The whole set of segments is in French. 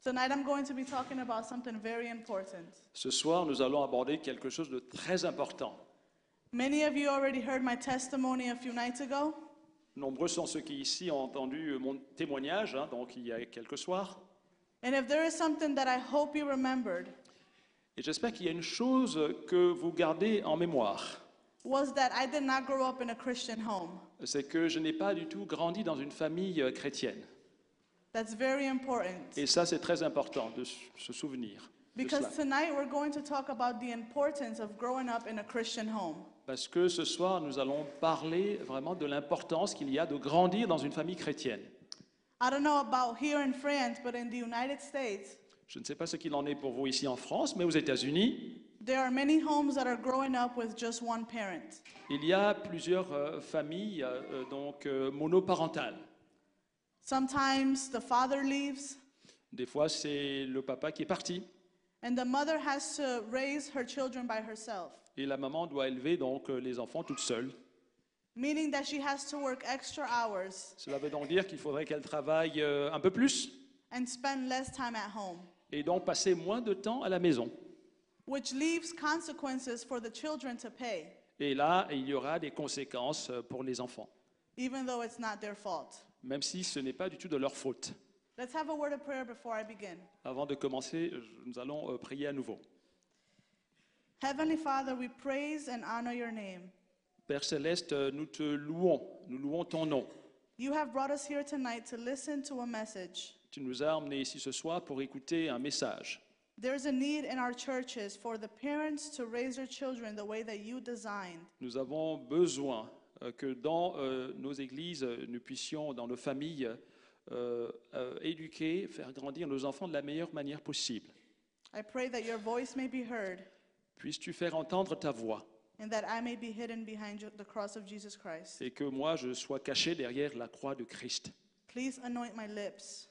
Tonight I'm going to be talking about something very important. Ce soir, nous allons aborder quelque chose de très important. Many of you already heard my testimony a few nights ago. Nombreux sont ceux qui ici ont entendu mon témoignage, donc il y a quelques soirs. And if there is something that I hope you remembered, Et j'espère qu'il y a une chose que vous gardez en mémoire. was that I did not grow up in a Christian home. C'est que je n'ai pas du tout grandi dans une famille chrétienne. That's very important. Et ça, c'est très important de se souvenir de Because cela. tonight we're going to talk about the importance of growing up in a Christian home. Parce que ce soir, nous allons parler vraiment de l'importance qu'il y a de grandir dans une famille chrétienne. I don't know about here in France, but in the United States, Je ne sais pas ce qu'il en est pour vous ici en France, mais aux États-Unis, there are many homes that are growing up with just one parent. il y a plusieurs familles monoparentales. Sometimes the father leaves, Des fois, c'est le papa qui est parti and the mother has to raise her children by herself, et la maman doit élever donc les enfants toute seule. meaning that she has to work extra hours Cela veut donc dire qu'il faudrait qu'elle travaille un peu plus and spend less time at home, et donc passer moins de temps à la maison. which leaves consequences for the children to pay, Et là, il y aura des conséquences pour les enfants, even though it's not their fault. même si ce n'est pas du tout de leur faute. Let's have a word of prayer before I begin. Avant de commencer, nous allons prier à nouveau. Heavenly Father, we praise and honor your name. Père Céleste, nous te louons, nous louons ton nom. You have brought us here tonight to listen to a message. Tu nous as emmenés ici ce soir pour écouter un message. There's a need in our churches for the parents to raise their children the way that you designed. Nous avons besoin que dans nos églises, nous puissions, dans nos familles, éduquer, faire grandir nos enfants de la meilleure manière possible. I pray that your voice may be heard Puisses-tu faire entendre ta voix and that I may be hidden behind the cross of Jesus Christ. et que moi je sois caché derrière la croix de Christ. Please anoint my lips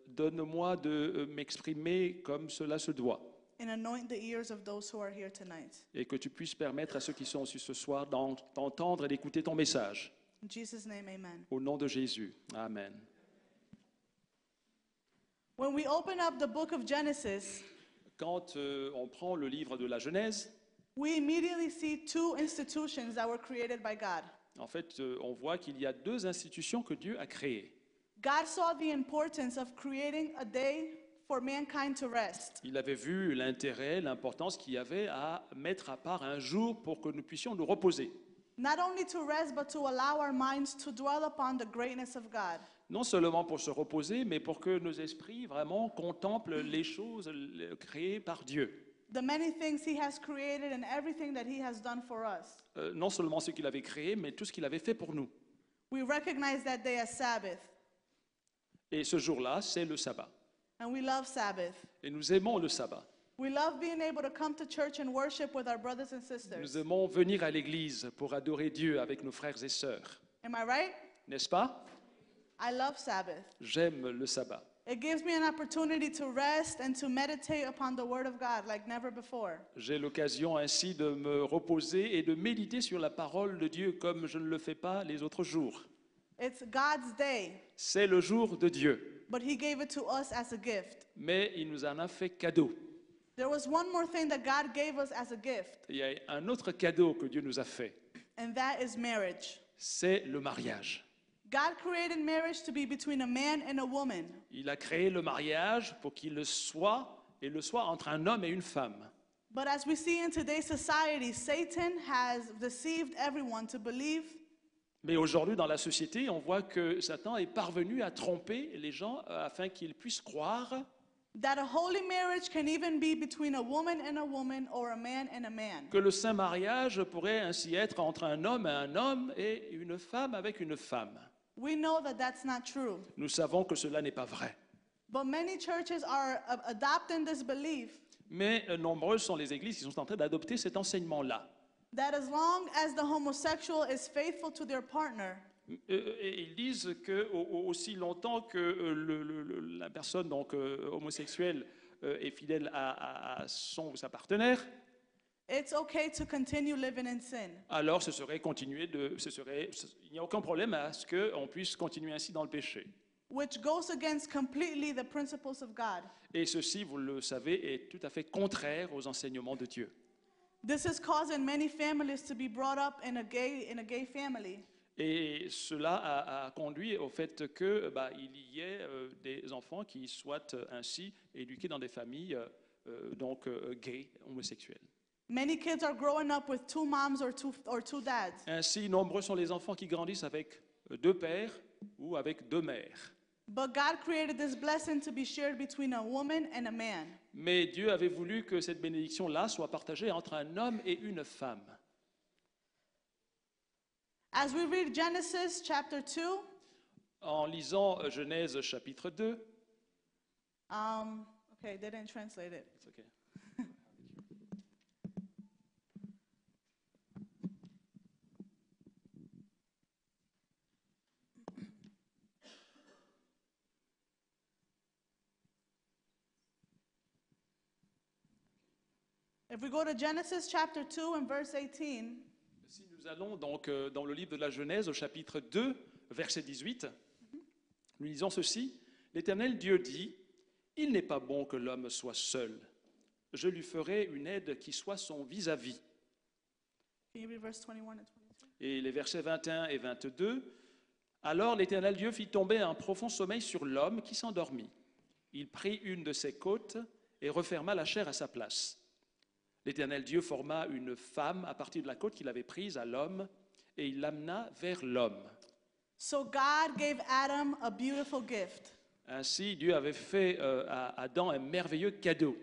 Donne-moi de m'exprimer comme cela se doit and anoint the ears of those who are here tonight. et que tu puisses permettre à ceux qui sont ici ce soir d'entendre et d'écouter ton message. In Jesus' name, amen. Au nom de Jésus. Amen. When we open up the book of Genesis, Quand on prend le livre de la Genèse, we immediately see two institutions that were created by God. en fait, on voit qu'il y a deux institutions que Dieu a créées. God saw the importance of creating a day for mankind to rest. Il avait vu l'intérêt, l'importance qu'il y avait à mettre à part un jour pour que nous puissions nous reposer. Not only to rest, but to allow our minds to dwell upon the greatness of God. Non seulement pour se reposer, mais pour que nos esprits vraiment contemplent les choses créées par Dieu. The many things He has created and everything that He has done for us. Non seulement ce qu'il avait créé, mais tout ce qu'il avait fait pour nous. We recognize that day as Sabbath, Et ce jour-là, c'est le sabbat. and we love Sabbath. Et nous aimons le sabbat. We love being able to come to church and worship with our brothers and sisters. Nous aimons venir à l'église pour adorer Dieu avec nos frères et sœurs. Am I right? N'est-ce pas? I love Sabbath. J'aime le sabbat. It gives me an opportunity to rest and to meditate upon the Word of God like never before. J'ai l'occasion ainsi de me reposer et de méditer sur la parole de Dieu comme je ne le fais pas les autres jours. It's God's day, C'est le jour de Dieu, but He gave it to us as a gift. mais il nous en a fait cadeau. There was one more thing that God gave us as a gift, Il y a un autre cadeau que Dieu nous a fait, and that is marriage. c'est le mariage. God created marriage to be between a man and a woman. Il a créé le mariage pour qu'il le soit, et le soit entre un homme et une femme. But as we see in today's society, Satan has deceived everyone to believe Mais aujourd'hui, dans la société, on voit que Satan est parvenu à tromper les gens afin qu'ils puissent croire that a holy marriage can even be between a woman and a woman or a man and a man. que le saint mariage pourrait ainsi être entre un homme et une femme avec une femme. We know that that's not true. Nous savons que cela n'est pas vrai. But many churches are adopting this belief Mais nombreuses sont les églises qui sont en train d'adopter cet enseignement-là. that as long as the homosexual is faithful to their partner, Et ils disent que aussi longtemps que la personne donc homosexuelle est fidèle à son ou sa partenaire, it's okay to continue living in sin. alors il n'y a aucun problème à ce qu'on puisse continuer ainsi dans le péché. which goes against completely the principles of God. Et ceci, vous le savez, est tout à fait contraire aux enseignements de Dieu. This has caused in many families to be brought up in a gay family. Et cela a conduit au fait que il y ait des enfants qui soient ainsi éduqués dans des familles gays, homosexuelles. Many kids are growing up with two moms or two dads. Ainsi, nombreux sont les enfants qui grandissent avec deux pères ou avec deux mères. But God created this blessing to be shared between a woman and a man. Mais Dieu avait voulu que cette bénédiction-là soit partagée entre un homme et une femme. As we read Genesis chapter 2, En lisant Genèse chapitre 2, okay, they didn't translate it. it's okay. If we go to Genesis chapter 2 and verse 18, Si nous allons donc dans le livre de la Genèse au chapitre 2, verset 18, nous lisons ceci. L'Éternel Dieu dit, « Il n'est pas bon que l'homme soit seul. Je lui ferai une aide qui soit son vis-à-vis. » can you read verse 21 and 22? Et les versets 21 et 22, « Alors l'Éternel Dieu fit tomber un profond sommeil sur l'homme qui s'endormit. Il prit une de ses côtes et referma la chair à sa place. L'Éternel Dieu forma une femme à partir de la côte qu'il avait prise à l'homme et il l'amena vers l'homme. » So God gave Adam a beautiful gift. Ainsi, Dieu avait fait à Adam un merveilleux cadeau.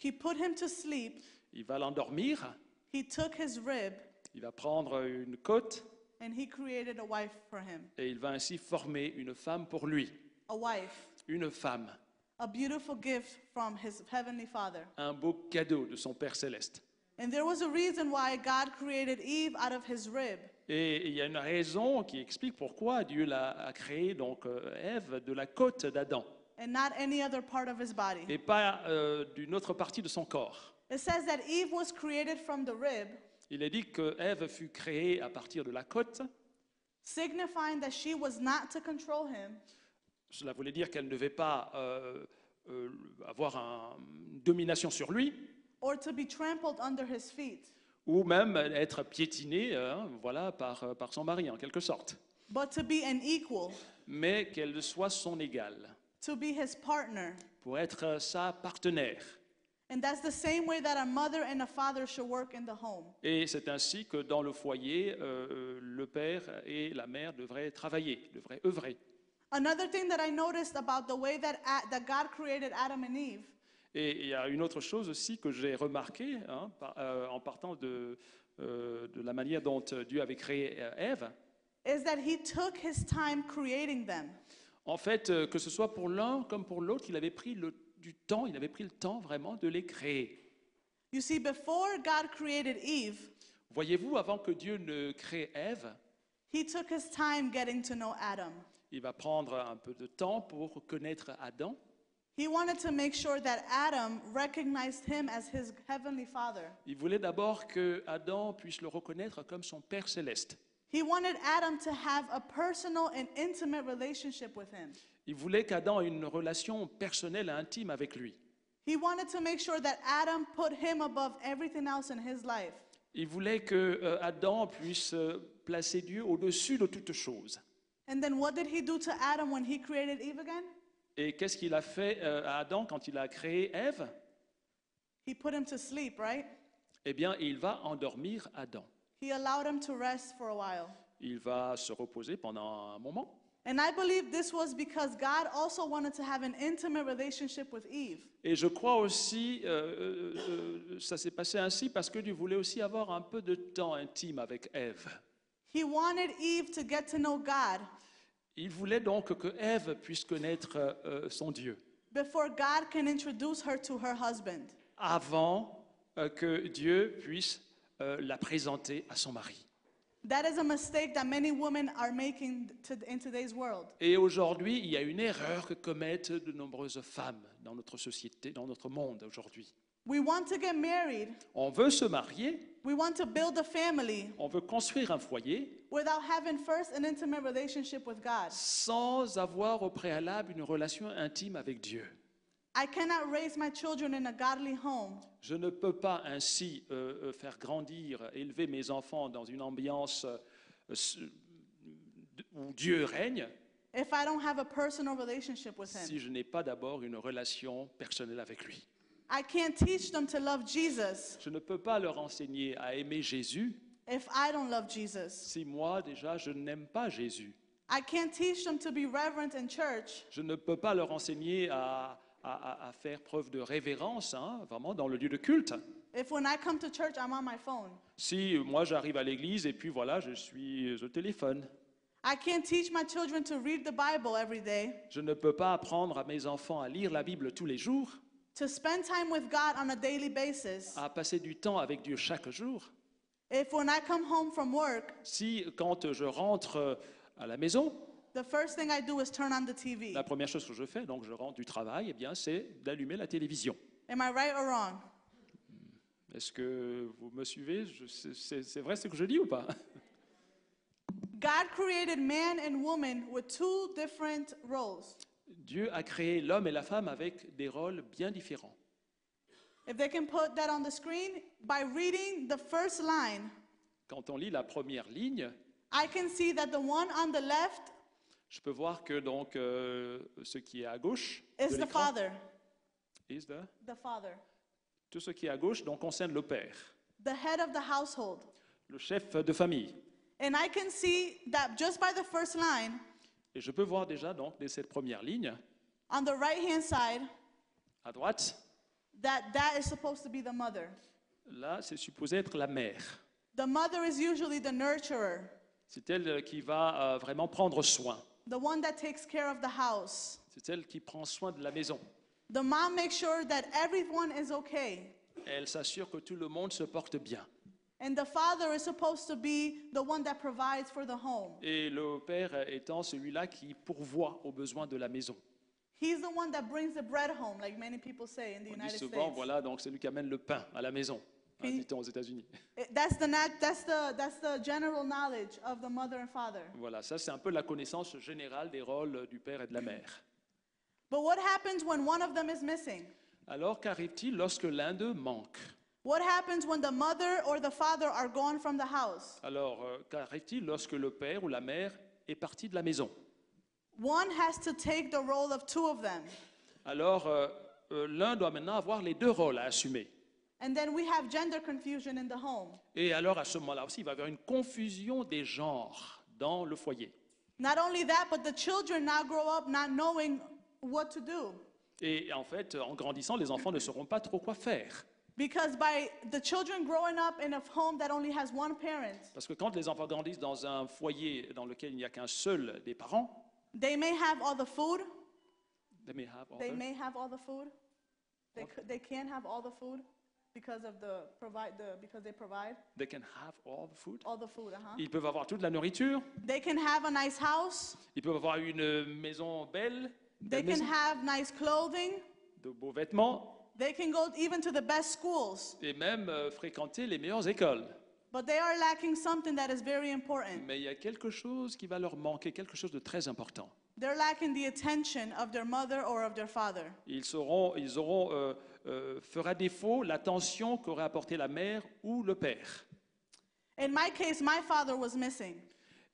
He put him to sleep. Il va l'endormir, He took his rib il va prendre une côte and he created a wife for him. et il va ainsi former une femme pour lui. A wife. Une femme, A beautiful gift from his heavenly Father. un beau cadeau de son Père céleste. And there was a reason why God created Eve out of his rib. Et il y a une raison qui explique pourquoi Dieu a créé donc Ève de la côte d'Adam And not any other part of his body. et pas d'une autre partie de son corps. It says that Eve was created from the rib, Il est dit que Ève fut créée à partir de la côte. signifying that she was not to control him, Cela voulait dire qu'elle ne devait pas avoir une domination sur lui or to be trampled under his feet, ou même être piétinée par son mari en quelque sorte, but to be an equal, mais qu'elle soit son égale, to be his partner. pour être sa partenaire. And that's the same way that a mother and a father should work in the home. Et c'est ainsi que dans le foyer, le père et la mère devraient travailler, devraient œuvrer. Another thing that I noticed about the way that God created Adam and Eve Et il y a une autre chose aussi que j'ai remarqué en partant de la manière dont Dieu avait créé Ève. is that he took his time creating them. En fait, que ce soit pour l'un comme pour l'autre, il avait pris le temps vraiment de les créer. You see, before God created Eve, Voyez-vous, avant que Dieu ne crée Ève, he took his time getting to know Adam. il va prendre un peu de temps pour connaître Adam. He wanted to make sure that Adam recognized him as his heavenly father. Il voulait d'abord que Adam puisse le reconnaître comme son Père céleste. He wanted Adam to have a personal and intimate relationship with him. Il voulait qu'Adam ait une relation personnelle et intime avec lui. He wanted to make sure that Adam put him above everything else in his life. Il voulait que Adam puisse placer Dieu au-dessus de toutes choses. And then what did he do to Adam when he created Eve again? Et qu'est-ce qu'il a fait à Adam quand il a créé Ève? He put him to sleep, right? Eh bien, il va endormir Adam. He allowed him to rest for a while. Il va se reposer pendant un moment. And I believe this was because God also wanted to have an intimate relationship with Eve. Et je crois aussi, ça s'est passé ainsi parce que Dieu voulait aussi avoir un peu de temps intime avec Ève. He wanted Eve to get to know God Il voulait donc que Ève puisse connaître son Dieu before God can introduce her to her husband. avant que Dieu puisse la présenter à son mari. That is a mistake that many women are making in today's world. Et aujourd'hui, il y a une erreur que commettent de nombreuses femmes dans notre société, dans notre monde aujourd'hui. We want to get married. On veut se marier, We want to build a family on veut construire un foyer without having first an intimate relationship with God. sans avoir au préalable une relation intime avec Dieu. I cannot raise my children in a godly home Je ne peux pas ainsi faire grandir, élever mes enfants dans une ambiance où Dieu règne if I don't have a personal relationship with Him. si je n'ai pas d'abord une relation personnelle avec lui. I can't teach them to love Jesus Je ne peux pas leur enseigner à aimer Jésus if I don't love Jesus. si moi déjà je n'aime pas Jésus. I can't teach them to be reverent in church Je ne peux pas leur enseigner à faire preuve de révérence, vraiment dans le lieu de culte. if when I come to church I'm on my phone. Si moi j'arrive à l'église et puis voilà, je suis au téléphone. I can't teach my children to read the Bible every day, Je ne peux pas apprendre à mes enfants à lire la Bible tous les jours, to spend time with God on a daily basis, à passer du temps avec Dieu chaque jour. if when I come home from work, Si quand je rentre à la maison, the first thing I do is turn on the TV. la première chose que je fais, donc je rentre du travail, eh bien, c'est d'allumer la télévision. Am I right or wrong? Est-ce que vous me suivez? C'est vrai ce que je dis ou pas? God created man and woman with two different roles. Dieu a créé l'homme et la femme avec des rôles bien différents. If they can put that on the screen, by reading the first line, Quand on lit la première ligne, I can see that the one on the left je peux voir que donc ce qui est à gauche is de the l'écran father. is The father. tout ce qui est à gauche donc concerne le père, The head of the household. le chef de famille. And I can see that just by the first line, Et je peux voir déjà donc dès cette première ligne on the right-hand side, à droite, that is supposed to be the mother. là c'est supposé être la mère. The mother is usually the nurturer, C'est elle qui va vraiment prendre soin. the one that takes care of the house. C'est elle qui prend soin de la maison. The mom makes sure that everyone is okay. Elle s'assure que tout le monde se porte bien. And the father is supposed to be the one that provides for the home. Et le père étant celui-là qui pourvoit aux besoins de la maison. He's the one that brings the bread home, like many people say in the On dit United souvent, States. voilà, donc c'est lui qui amène le pain à la maison, Puis- dit-on aux États-Unis. That's the general knowledge of the mother and father. Voilà, ça c'est un peu la connaissance générale des rôles du père et de la mère. But what happens when one of them is missing? Alors qu'arrive-t-il lorsque l'un d'eux manque? What happens when the mother or the father are gone from the house? Alors qu'arrive-t-il lorsque le père ou la mère est parti de la maison? One has to take the role of two of them. Alors l'un doit maintenant avoir les deux rôles à assumer. And then we have gender confusion in the home. Et alors à ce moment-là aussi, il va y avoir une confusion des genres dans le foyer. Not only that, but the children now grow up not knowing what to do. Et en fait, en grandissant, les enfants ne sauront pas trop quoi faire. Because by the children growing up in a home that only has one parent, Parce que quand les enfants grandissent dans un foyer dans lequel il n'y a qu'un seul des parents, they may have all the food. they may have all They the- may have all the food. What? They can have all the food because of because they provide they can have all the food. all the food. Ils peuvent avoir toute la nourriture, They can have a nice house. ils peuvent avoir une maison belle, They belle can maison, have nice clothing. de beaux vêtements, They can go even to the best schools. et même fréquenter les meilleures écoles. But they are lacking something that is very important. Mais il y a quelque chose qui va leur manquer, quelque chose de très important. They're lacking the attention of their mother or of their father. Fera défaut l'attention qu'aurait apporté la mère ou le père. In my case, my father was missing.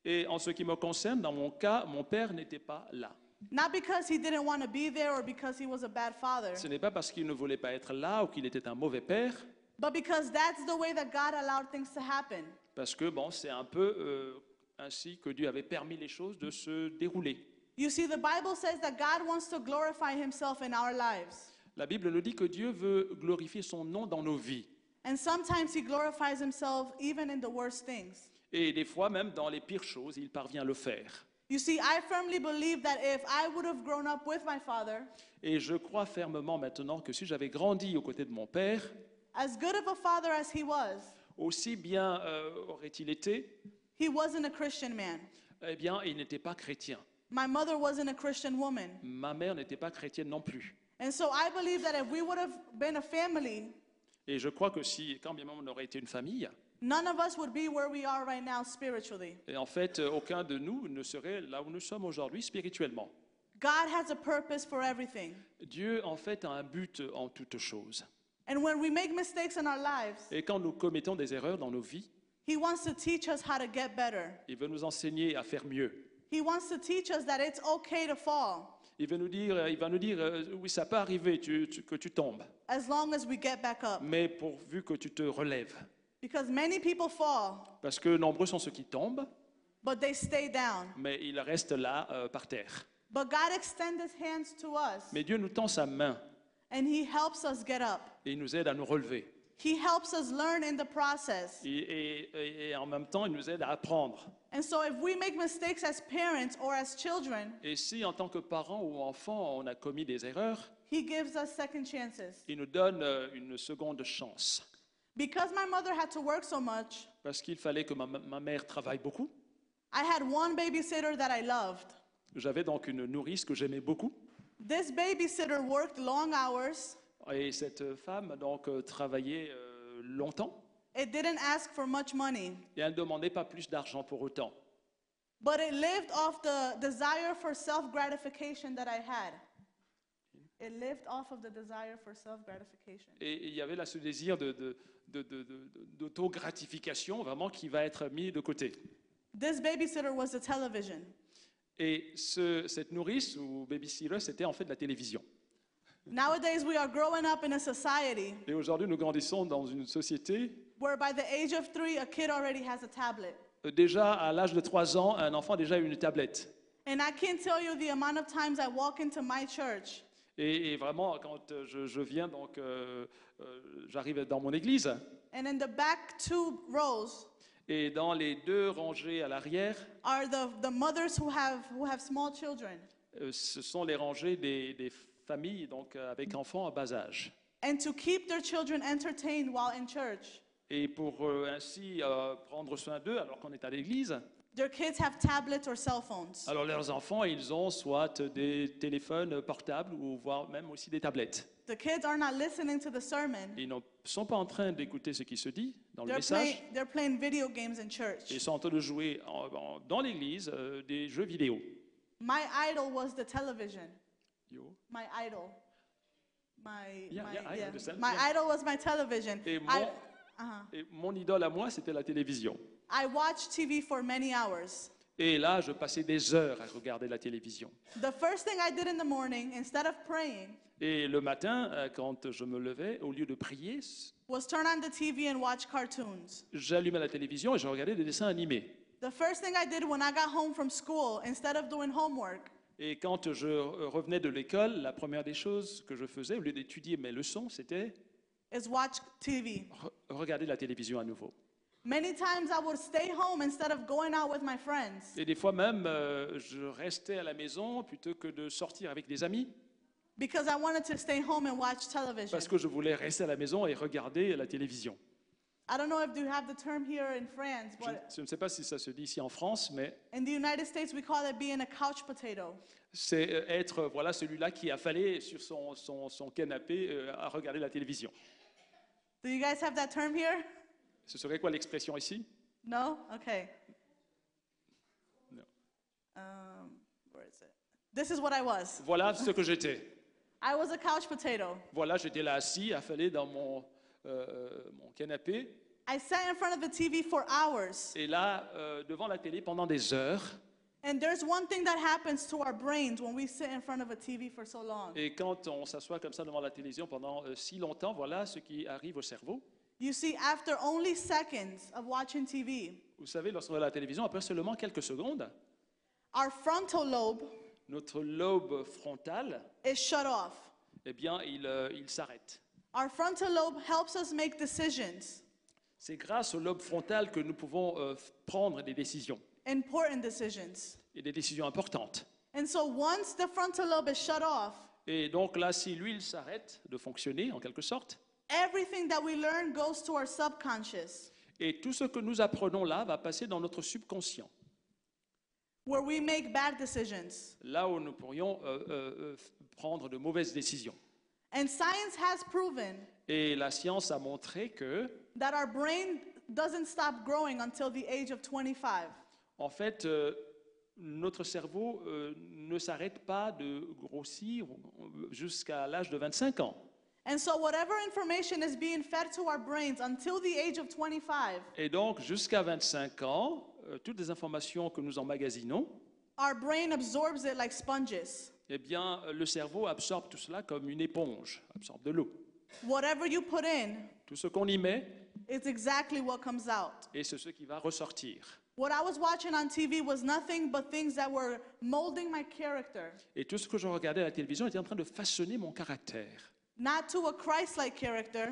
Et en ce qui me concerne, dans mon cas, mon père n'était pas là. Not because he didn't want to be there or because he was a bad father, Ce n'est pas parce qu'il ne voulait pas être là ou qu'il était un mauvais père, but because that's the way that God allowed things to happen. parce que bon, c'est un peu ainsi que Dieu avait permis les choses de se dérouler. You see, the Bible says that God wants to glorify himself in our lives. La Bible nous dit que Dieu veut glorifier son nom dans nos vies. And sometimes he glorifies himself even in the worst things. Et des fois, même dans les pires choses, il parvient à le faire. You see, I firmly believe that if I would have grown up with my father, Et je crois fermement maintenant que si j'avais grandi aux côtés de mon père, as good of a father as he was, aussi bien aurait-il été, he wasn't a Christian man. eh bien, il n'était pas chrétien. My mother wasn't a Christian woman. Ma mère n'était pas chrétienne non plus. And so I believe that if we would have been a family Et je crois que si, quand bien même on aurait été une famille, none of us would be where we are right now spiritually. et en fait, aucun de nous ne serait là où nous sommes aujourd'hui spirituellement. God has a purpose for everything. Dieu, en fait, a un but en toutes choses. And when we make mistakes in our lives, Et quand nous commettons des erreurs dans nos vies, He wants to teach us how to get better. il veut nous enseigner à faire mieux. He wants to teach us that it's okay to fall Il va nous dire, oui, ça peut arriver que tu tombes, as long as we get back up. mais pourvu que tu te relèves. Because many people fall, Parce que nombreux sont ceux qui tombent, but they stay down. mais ils restent là, par terre. But God extends His hands to us, Mais Dieu nous tend sa main and He helps us get up. et il nous aide à nous relever. He helps us learn in the process. Et en même temps, il nous aide à apprendre. And so if we make mistakes as parents or as children, Et si, en tant que parents ou enfants, on a commis des erreurs, He gives us second chances. il nous donne une seconde chance. Because my mother had to work so much, Parce qu'il fallait que ma mère travaille beaucoup. I had one babysitter that I loved. J'avais donc une nourrice que j'aimais beaucoup. This babysitter worked long hours. Et cette femme donc travaillait longtemps. It didn't ask for much money, Et elle ne demandait pas plus d'argent pour autant. but it lived off the desire for self-gratification that I had. It lived off of the desire for self-gratification. Et il y avait là ce désir d'auto-gratification vraiment qui va être mis de côté. This babysitter was the television. Et cette nourrice ou babysitter, c'était en fait de la télévision. Nowadays, we are growing up in a society Et aujourd'hui, nous grandissons dans une société. where by the age of 3, a kid already has a tablet. Déjà, à l'âge de 3 ans, un enfant a déjà une tablette. And I can't tell you the amount of times I walk into my church Et vraiment, quand je viens, donc, j'arrive dans mon église, and in the back 2 rows et dans les 2 rangées à l'arrière, are the mothers who have small children. ce sont les rangées des familles donc, avec enfants à bas âge. And to keep their children entertained while in church, Et pour ainsi prendre soin d'eux alors qu'on est à l'église, their kids have tablets or cell phones. alors leurs enfants, ils ont soit des téléphones portables ou voire même aussi des tablettes. The kids are not listening to the sermon. Ils ne sont pas en train d'écouter ce qui se dit dans le message. They're playing video games in church. Ils sont en train de jouer dans l'église des jeux vidéo. My idol was the television. Yo. My idol. Yeah, I understand. My Yeah. idol was my television. Et et mon idole à moi, c'était la télévision. I watched TV for many hours. Et là, je passais des heures à regarder la télévision. The first thing I did in the morning, instead of praying, Et le matin, quand je me levais, au lieu de prier, was turn on the TV and watch cartoons. j'allumais la télévision et je regardais des dessins animés. The first thing I did when I got home from school, instead of doing homework, Et quand je revenais de l'école, la première des choses que je faisais, au lieu d'étudier mes leçons, c'était is watch TV. regarder la télévision à nouveau. Many times I would stay home instead of going out with my friends. Et des fois même, je restais à la maison plutôt que de sortir avec des amis, Because I wanted to stay home and watch television. parce que je voulais rester à la maison et regarder la télévision. I don't know if you have the term here in France, but Je ne sais pas si ça se dit ici en France, mais in the United States we call it being a couch potato. c'est être voilà, celui-là qui affalé sur son canapé à regarder la télévision. Do you guys have that term here? Ce serait quoi l'expression ici? No? Okay. No. Where is it? This is what I was. Voilà ce que j'étais. I was a couch potato. Voilà, j'étais là assis, affalé dans mon canapé. I sat in front of the TV for hours. Et là, devant la télé pendant des heures. And there's one thing that happens to our brains when we sit in front of a TV for so long. Et quand on s'assoit comme ça devant la télévision pendant si longtemps, voilà ce qui arrive au cerveau. You see, after only seconds of watching TV, Vous savez, lorsqu'on regarde la télévision, après seulement quelques secondes, our frontal lobe notre lobe frontal, is shut off. eh bien, il s'arrête. Our frontal lobe helps us make decisions, C'est grâce au lobe frontal que nous pouvons prendre des décisions, important decisions. et des décisions importantes. And so once the frontal lobe is shut off, Et donc là, si lui, il s'arrête de fonctionner, en quelque sorte, everything that we learn goes to our subconscious, et tout ce que nous apprenons là va passer dans notre subconscient, where we make bad decisions. là où nous pourrions prendre de mauvaises décisions. And science has proven Et la science a montré que, that our brain doesn't stop growing until the age of 25. en fait, notre cerveau ne s'arrête pas de grossir jusqu'à l'âge de 25 ans. And so whatever information is being fed to our brains until the age of 25, Et donc, jusqu'à 25 ans, toutes les informations que nous emmagasinons, our brain absorbs it like sponges. eh bien, le cerveau absorbe tout cela comme une éponge, absorbe de l'eau. Whatever you put in, Tout ce qu'on y met, it's exactly what comes out. et c'est ce qui va ressortir. What I was watching on TV was nothing but things that were molding my character, Et tout ce que je regardais à la télévision était en train de façonner mon caractère. not to a Christ-like character,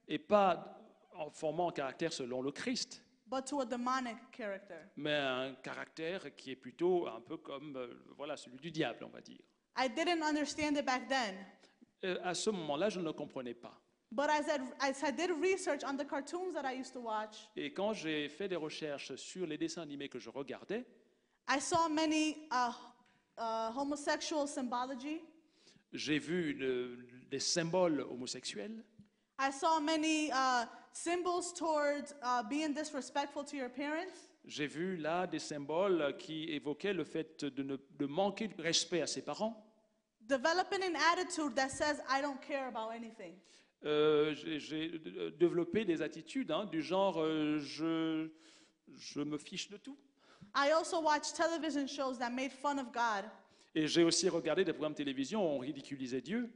Et pas en formant un caractère selon le Christ, but to a demonic character. mais un caractère qui est plutôt un peu comme voilà, celui du diable, on va dire. I didn't understand it back then, À ce moment-là, je ne le comprenais pas. but as I did research on the cartoons that I used to watch, Et quand j'ai fait des recherches sur les dessins animés que je regardais, I saw many homosexual symbology. j'ai vu des symboles homosexuels. I saw many symbols towards being disrespectful to your parents. J'ai vu là des symboles qui évoquaient le fait de manquer de respect à ses parents. Developing an attitude that says, I don't care about anything. J'ai développé des attitudes du genre je me fiche de tout. I also watched television shows that made fun of God Et j'ai aussi regardé des programmes de télévision où on ridiculisait Dieu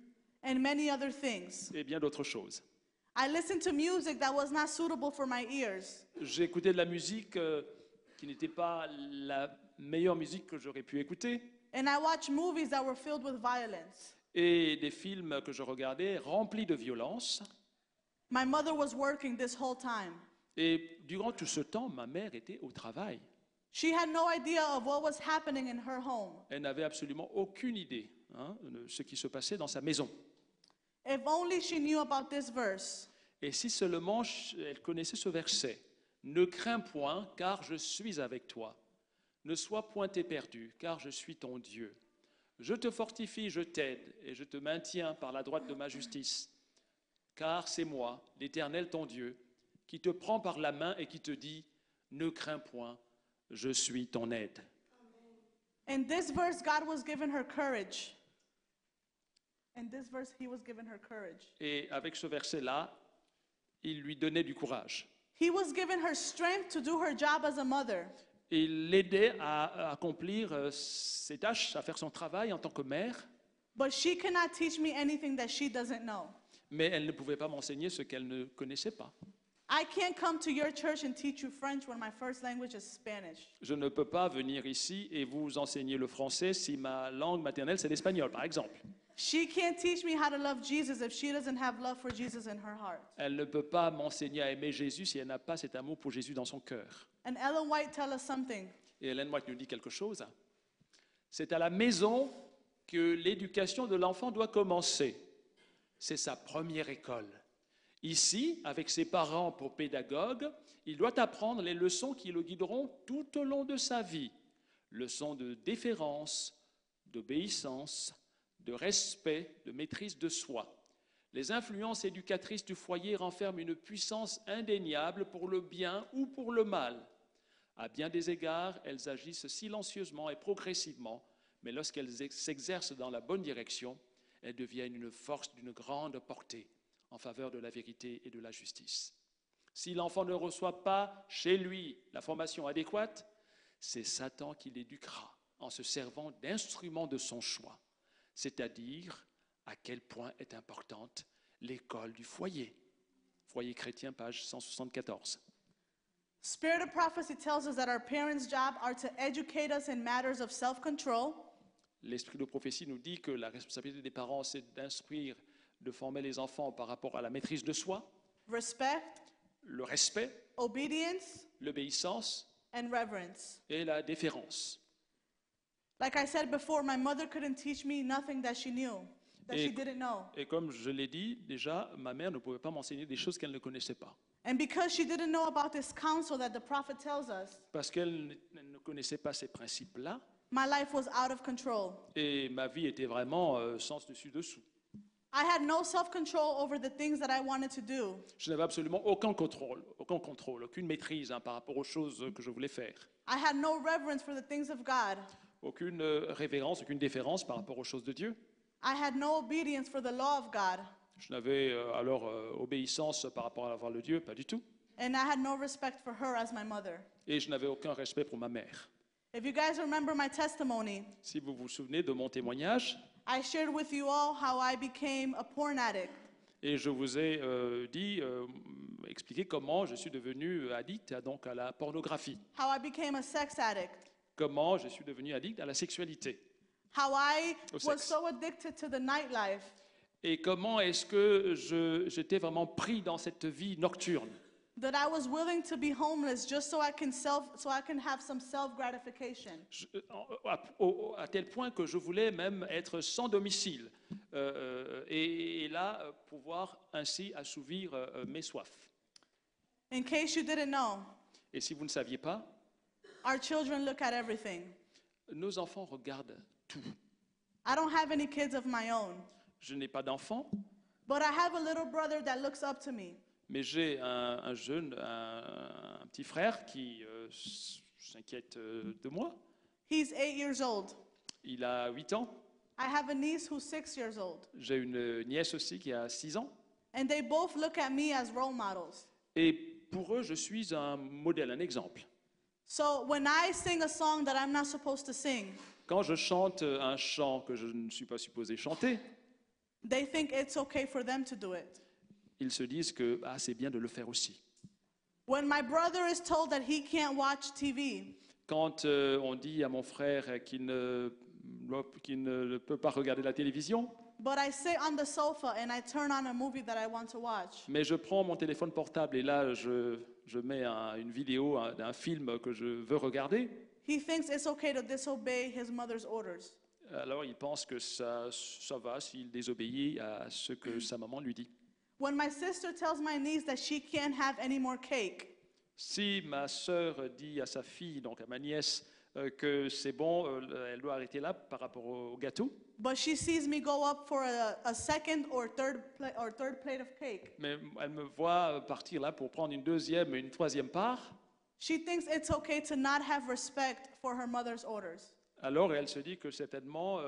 and many other things. et bien d'autres choses. I listened to music that was not suitable for my ears. J'ai écouté de la musique qui n'était pas la meilleure musique que j'aurais pu écouter. And I watched movies that were filled with violence. Et des films que je regardais remplis de violence. My mother was working this whole time. Et durant tout ce temps, ma mère était au travail. She had no idea of what was happening in her home. Elle n'avait absolument aucune idée de ce qui se passait dans sa maison. If only she knew about this verse. Et si seulement elle connaissait ce verset, « Ne crains point, car je suis avec toi. Ne sois point éperdu, car je suis ton Dieu. Je te fortifie, je t'aide, et je te maintiens par la droite de ma justice. Car c'est moi, l'Éternel ton Dieu, qui te prend par la main et qui te dit, ne crains point, je suis ton aide. » In this verse, God was giving her courage. In this verse, he was giving her courage. Et avec ce verset-là, il lui donnait du courage. He was giving her strength to do her job as a mother. Et il l'aidait à accomplir ses tâches, à faire son travail en tant que mère, But she cannot teach me anything that she doesn't know. mais elle ne pouvait pas m'enseigner ce qu'elle ne connaissait pas. I can't come to your church and teach you French when my first language is Spanish. Je ne peux pas venir ici et vous enseigner le français si ma langue maternelle c'est l'espagnol, par exemple. She can't teach me how to love Jesus if she doesn't have love for Jesus in her heart. Elle ne peut pas m'enseigner à aimer Jésus si elle n'a pas cet amour pour Jésus dans son cœur. And Ellen White tell us something. Et Ellen White nous dit quelque chose. C'est à la maison que l'éducation de l'enfant doit commencer. C'est sa première école. Ici, avec ses parents pour pédagogue, il doit apprendre les leçons qui le guideront tout au long de sa vie. Leçons de déférence, d'obéissance, de respect, de maîtrise de soi. Les influences éducatrices du foyer renferment une puissance indéniable pour le bien ou pour le mal. À bien des égards, elles agissent silencieusement et progressivement, mais lorsqu'elles s'exercent dans la bonne direction, elles deviennent une force d'une grande portée en faveur de la vérité et de la justice. Si l'enfant ne reçoit pas chez lui la formation adéquate, c'est Satan qui l'éduquera en se servant d'instruments de son choix, c'est-à-dire à quel point est importante l'école du foyer. Foyer chrétien, page 174. Spirit of prophecy tells us that our parents' job are to educate us in matters of self-control, L'esprit de prophétie nous dit que la responsabilité des parents, c'est d'instruire, de former les enfants par rapport à la maîtrise de soi, respect, le respect, obedience, l'obéissance and reverence. et la déférence. Like I said before, my mother couldn't teach me nothing that she knew, that she Et, didn't know. et comme je l'ai dit déjà, ma mère ne pouvait pas m'enseigner des choses qu'elle ne connaissait pas. And because she didn't know about this counsel that the prophet tells us, Parce qu'elle ne connaissait pas ces principes-là, my life was out of control. et ma vie était vraiment sens dessus dessous. I had no self-control over the things that I wanted to do. Je n'avais absolument aucun contrôle, aucune maîtrise par rapport aux choses que je voulais faire. I had no reverence for the things of God. Aucune révérence, aucune déférence par rapport aux choses de Dieu. I had no obedience for the law of God. Je n'avais alors obéissance par rapport à la parole de Dieu, pas du tout. And I had no respect for her as my mother. Et je n'avais aucun respect pour ma mère. If you guys remember my testimony, Si vous vous souvenez de mon témoignage, I shared with you all how I became a porn addict. et je vous ai expliqué comment je suis devenu addict donc à la pornographie, How I became a sex addict. comment je suis devenu addict à la sexualité, How I Au was sexe. so addicted to the nightlife et comment est-ce que j'étais vraiment pris dans cette vie nocturne, that I was willing to be homeless just so I can have some self-gratification. à tel point que je voulais même être sans domicile et là pouvoir ainsi assouvir mes soifs. In case you didn't know, Et si vous ne saviez pas, our children look at everything. nos enfants regardent tout. I don't have any kids of my own, Je n'ai pas d'enfants, but I have a little brother that looks up to me. mais j'ai un petit frère qui s'inquiète de moi. He's 8 years old. Il a 8 ans. I have a niece who's 6 years old. J'ai une nièce aussi qui a 6 ans. And they both look at me as role models. Et pour eux, je suis un modèle, un exemple. So when I sing a song that I'm not supposed to sing, Quand je chante un chant que je ne suis pas supposé chanter, they think it's okay for them to do it. ils se disent que c'est bien de le faire aussi. When my brother is told that he can't watch TV, Quand on dit à mon frère qu'il ne peut pas regarder la télévision, but I sit on the sofa and I turn on a movie that I want to watch, mais je prends mon téléphone portable et là je mets une vidéo d'un film que je veux regarder, he thinks it's okay to disobey his mother's orders. alors il pense que ça va s'il désobéit à ce que sa maman lui dit. When my sister tells my niece that she can't have any more cake, Si ma sœur dit à sa fille, donc à ma nièce, que c'est bon, elle doit arrêter là par rapport au gâteau, but she sees me go up for a second or third plate of cake, mais elle me voit partir là pour prendre une deuxième et une troisième part, she thinks it's okay to not have respect for her mother's orders. alors elle se dit que certainement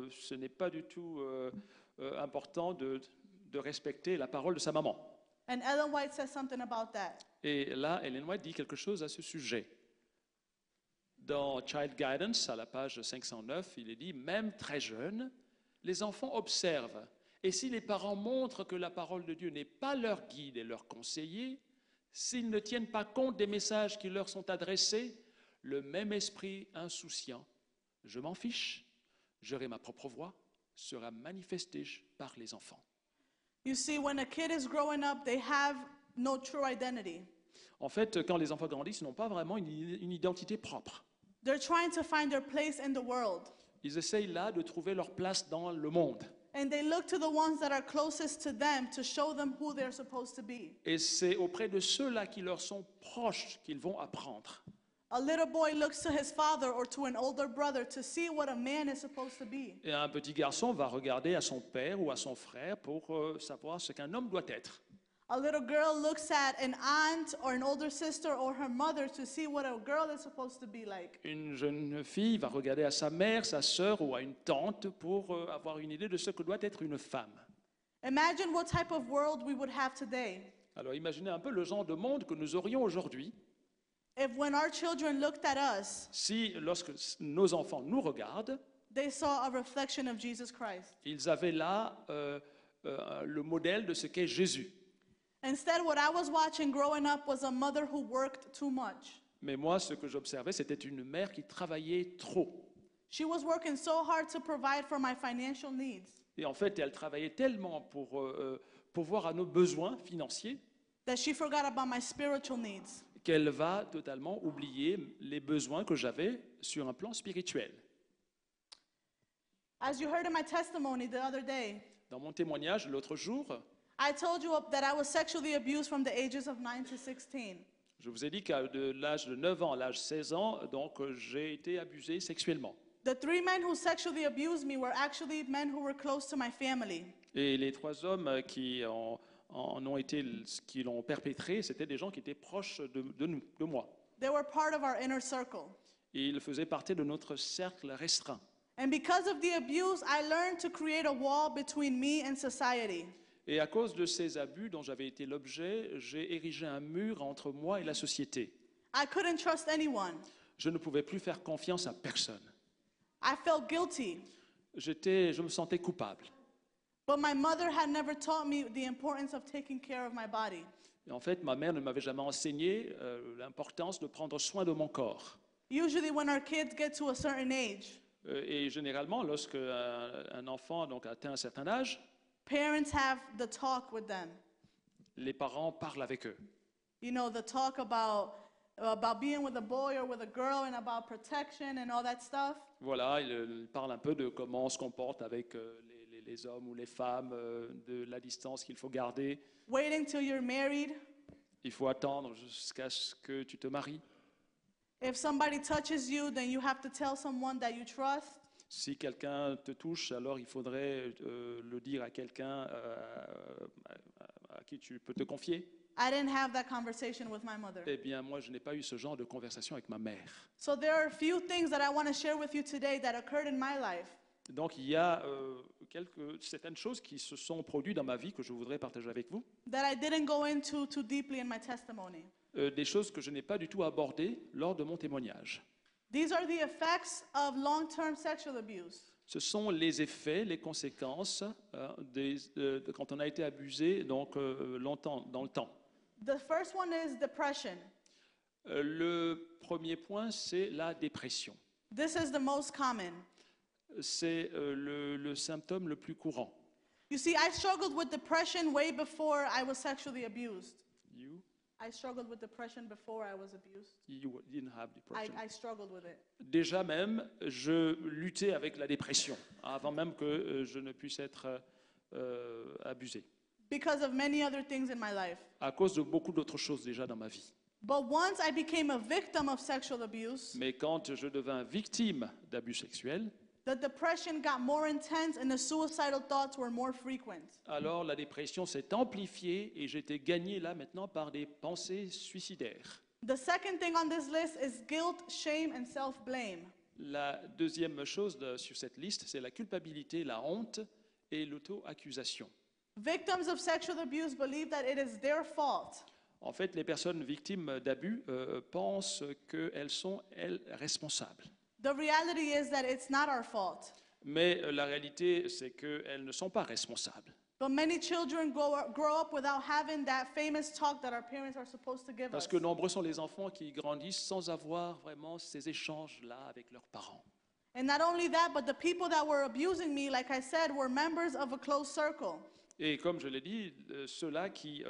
ce n'est pas du tout important de respecter la parole de sa maman. And Ellen White says something about that. Et là, Ellen White dit quelque chose à ce sujet. Dans Child Guidance, à la page 509, il est dit « Même très jeunes, les enfants observent. Et si les parents montrent que la parole de Dieu n'est pas leur guide et leur conseiller, s'ils ne tiennent pas compte des messages qui leur sont adressés, le même esprit insouciant, je m'en fiche, j'aurai ma propre voix, sera manifesté par les enfants. » You see, when a kid is growing up, they have no true identity. En fait, quand les enfants grandissent, ils n'ont pas vraiment une identité propre. They're trying to find their place in the world. Ils essayent là de trouver leur place dans le monde. And they look to the ones that are closest to them to show them who they're supposed to be. Et c'est auprès de ceux-là qui leur sont proches qu'ils vont apprendre. A little boy looks to his father or to an older brother to see what a man is supposed to be. Et un petit garçon va regarder à son père ou à son frère pour savoir ce qu'un homme doit être. A little girl looks at an aunt or an older sister or her mother to see what a girl is supposed to be like. Une jeune fille va regarder à sa mère, sa sœur ou à une tante pour avoir une idée de ce que doit être une femme. Imagine what type of world we would have today Alors imaginez un peu le genre de monde que nous aurions aujourd'hui if when our children looked at us, si, lorsque nos enfants nous regardent, they saw a reflection of Jesus Christ. ils avaient là le modèle de ce qu'est Jésus. Instead, what I was watching growing up was a mother who worked too much. Mais moi, ce que j'observais, c'était une mère qui travaillait trop. She was working so hard to provide for my financial needs Et en fait, elle travaillait tellement pour pourvoir à nos besoins financiers that she forgot about my spiritual needs. qu'elle va totalement oublier les besoins que j'avais sur un plan spirituel. As you heard in my testimony the other day, Dans mon témoignage l'autre jour, I told you that I was sexually abused from the ages of 9 to 16. je vous ai dit qu'à de l'âge de 9 ans à l'âge de 16 ans, donc j'ai été abusé sexuellement. The 3 men who sexually abused me were actually men who were close to my family. Et les 3 hommes qui l'ont perpétré, c'était des gens qui étaient proches de moi. They were part of our inner circle. Et ils faisaient partie de notre cercle restreint. And because of the abuse, I learned to create a wall between me and society. Et à cause de ces abus dont j'avais été l'objet, j'ai érigé un mur entre moi et la société. I couldn't trust anyone. Je ne pouvais plus faire confiance à personne. I felt guilty. Je me sentais coupable. But my mother had never taught me the importance of taking care of my body. Et en fait, ma mère ne m'avait jamais enseigné l'importance de prendre soin de mon corps. Usually when our kids get to a certain age, Et généralement, lorsque un enfant donc, atteint un certain âge, parents have the talk with them. les parents parlent avec eux. You know, the talk about being with a boy or with a girl and about protection and all that stuff. Voilà, ils parlent un peu de comment on se comporte avec les hommes ou les femmes, de la distance qu'il faut garder. Waiting till you're married. Il faut attendre jusqu'à ce que tu te maries. If somebody touches you, then you have to tell someone that you trust. Si quelqu'un te touche, alors il faudrait le dire à quelqu'un à qui tu peux te confier. I didn't have that conversation with my mother. Eh bien, moi, je n'ai pas eu ce genre de conversation avec ma mère. So there are a few things that I want to share with you today that occurred in my life. Donc, il y a certaines choses qui se sont produites dans ma vie que je voudrais partager avec vous. That I didn't go into too deeply in my testimony. Des choses que je n'ai pas du tout abordées lors de mon témoignage. These are the effects of long-term sexual abuse. Ce sont les effets, les conséquences de quand on a été abusé donc, longtemps dans le temps. The first one is depression. Le premier point, c'est la dépression. This is the most common. C'est le symptôme le plus courant. You see, I struggled with depression way before I was sexually abused. I struggled with depression before I was abused. You didn't have depression. I struggled with it. Déjà même, je luttais avec la dépression avant même que je ne puisse être abusé. Because of many other things in my life. À cause de beaucoup d'autres choses déjà dans ma vie. But once I became a victim of sexual abuse, Mais quand je devins victime d'abus sexuels, the depression got more intense and the suicidal thoughts were more frequent. alors la dépression s'est amplifiée et j'étais gagné là maintenant par des pensées suicidaires. The second thing on this list is guilt, shame, and self-blame. La deuxième chose sur cette liste, c'est la culpabilité, la honte et l'auto-accusation. Victims of sexual abuse believe that it is their fault. En fait, les personnes victimes d'abus pensent qu'elles sont, elles, responsables. The reality is that it's not our fault. Mais la réalité, c'est qu'elles ne sont pas responsables. But many children grow up without having that famous talk that our parents are supposed to give Parce us. que nombreux sont les enfants qui grandissent sans avoir vraiment ces échanges-là avec leurs parents. And not only that, but the people that were abusing me, like I said, were members of a close circle. Et comme je l'ai dit, ceux-là qui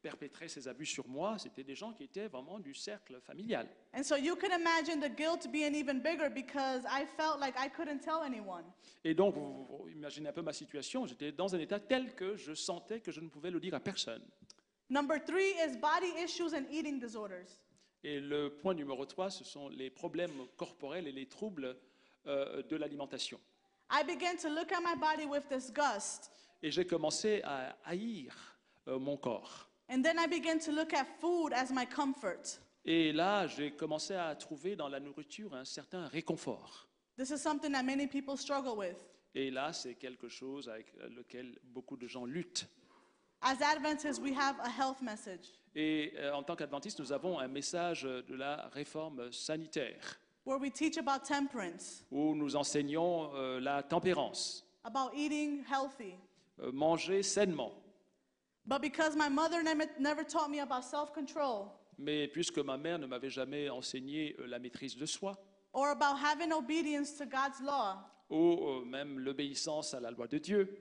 perpétraient ces abus sur moi, c'était des gens qui étaient vraiment du cercle familial. And so you can imagine the guilt being even bigger because I felt like I couldn't tell anyone. Et donc, vous imaginez un peu ma situation, j'étais dans un état tel que je sentais que je ne pouvais le dire à personne. Number 3 is body issues and eating disorders. Et le point numéro 3, ce sont les problèmes corporels et les troubles de l'alimentation. I began to look at my body with disgust. Et j'ai commencé à haïr mon corps. And then I began to look at food as my comfort. Et là, j'ai commencé à trouver dans la nourriture un certain réconfort. This is something that many people struggle with. Et là, c'est quelque chose avec lequel beaucoup de gens luttent. As Adventists, we have a health message Et en tant qu'adventistes, nous avons un message de la réforme sanitaire, where we teach about temperance, où nous enseignons la tempérance, about eating healthy. Manger sainement. But because my mother never taught me about self-control Mais puisque ma mère ne m'avait jamais enseigné la maîtrise de soi, or about having obedience to God's law, ou même l'obéissance à la loi de Dieu,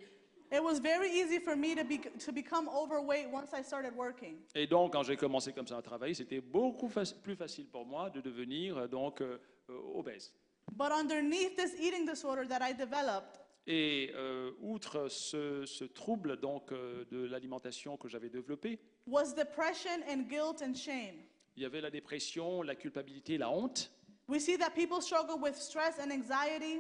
it was very easy for me to become overweight once I started working. et donc quand j'ai commencé comme ça à travailler, c'était beaucoup plus facile pour moi de devenir donc obèse. But underneath this eating disorder that I developed, Et outre ce trouble donc de l'alimentation que j'avais développé, was depression and guilt and shame. il y avait la dépression, la culpabilité, la honte. We see that people struggle with stress and anxiety,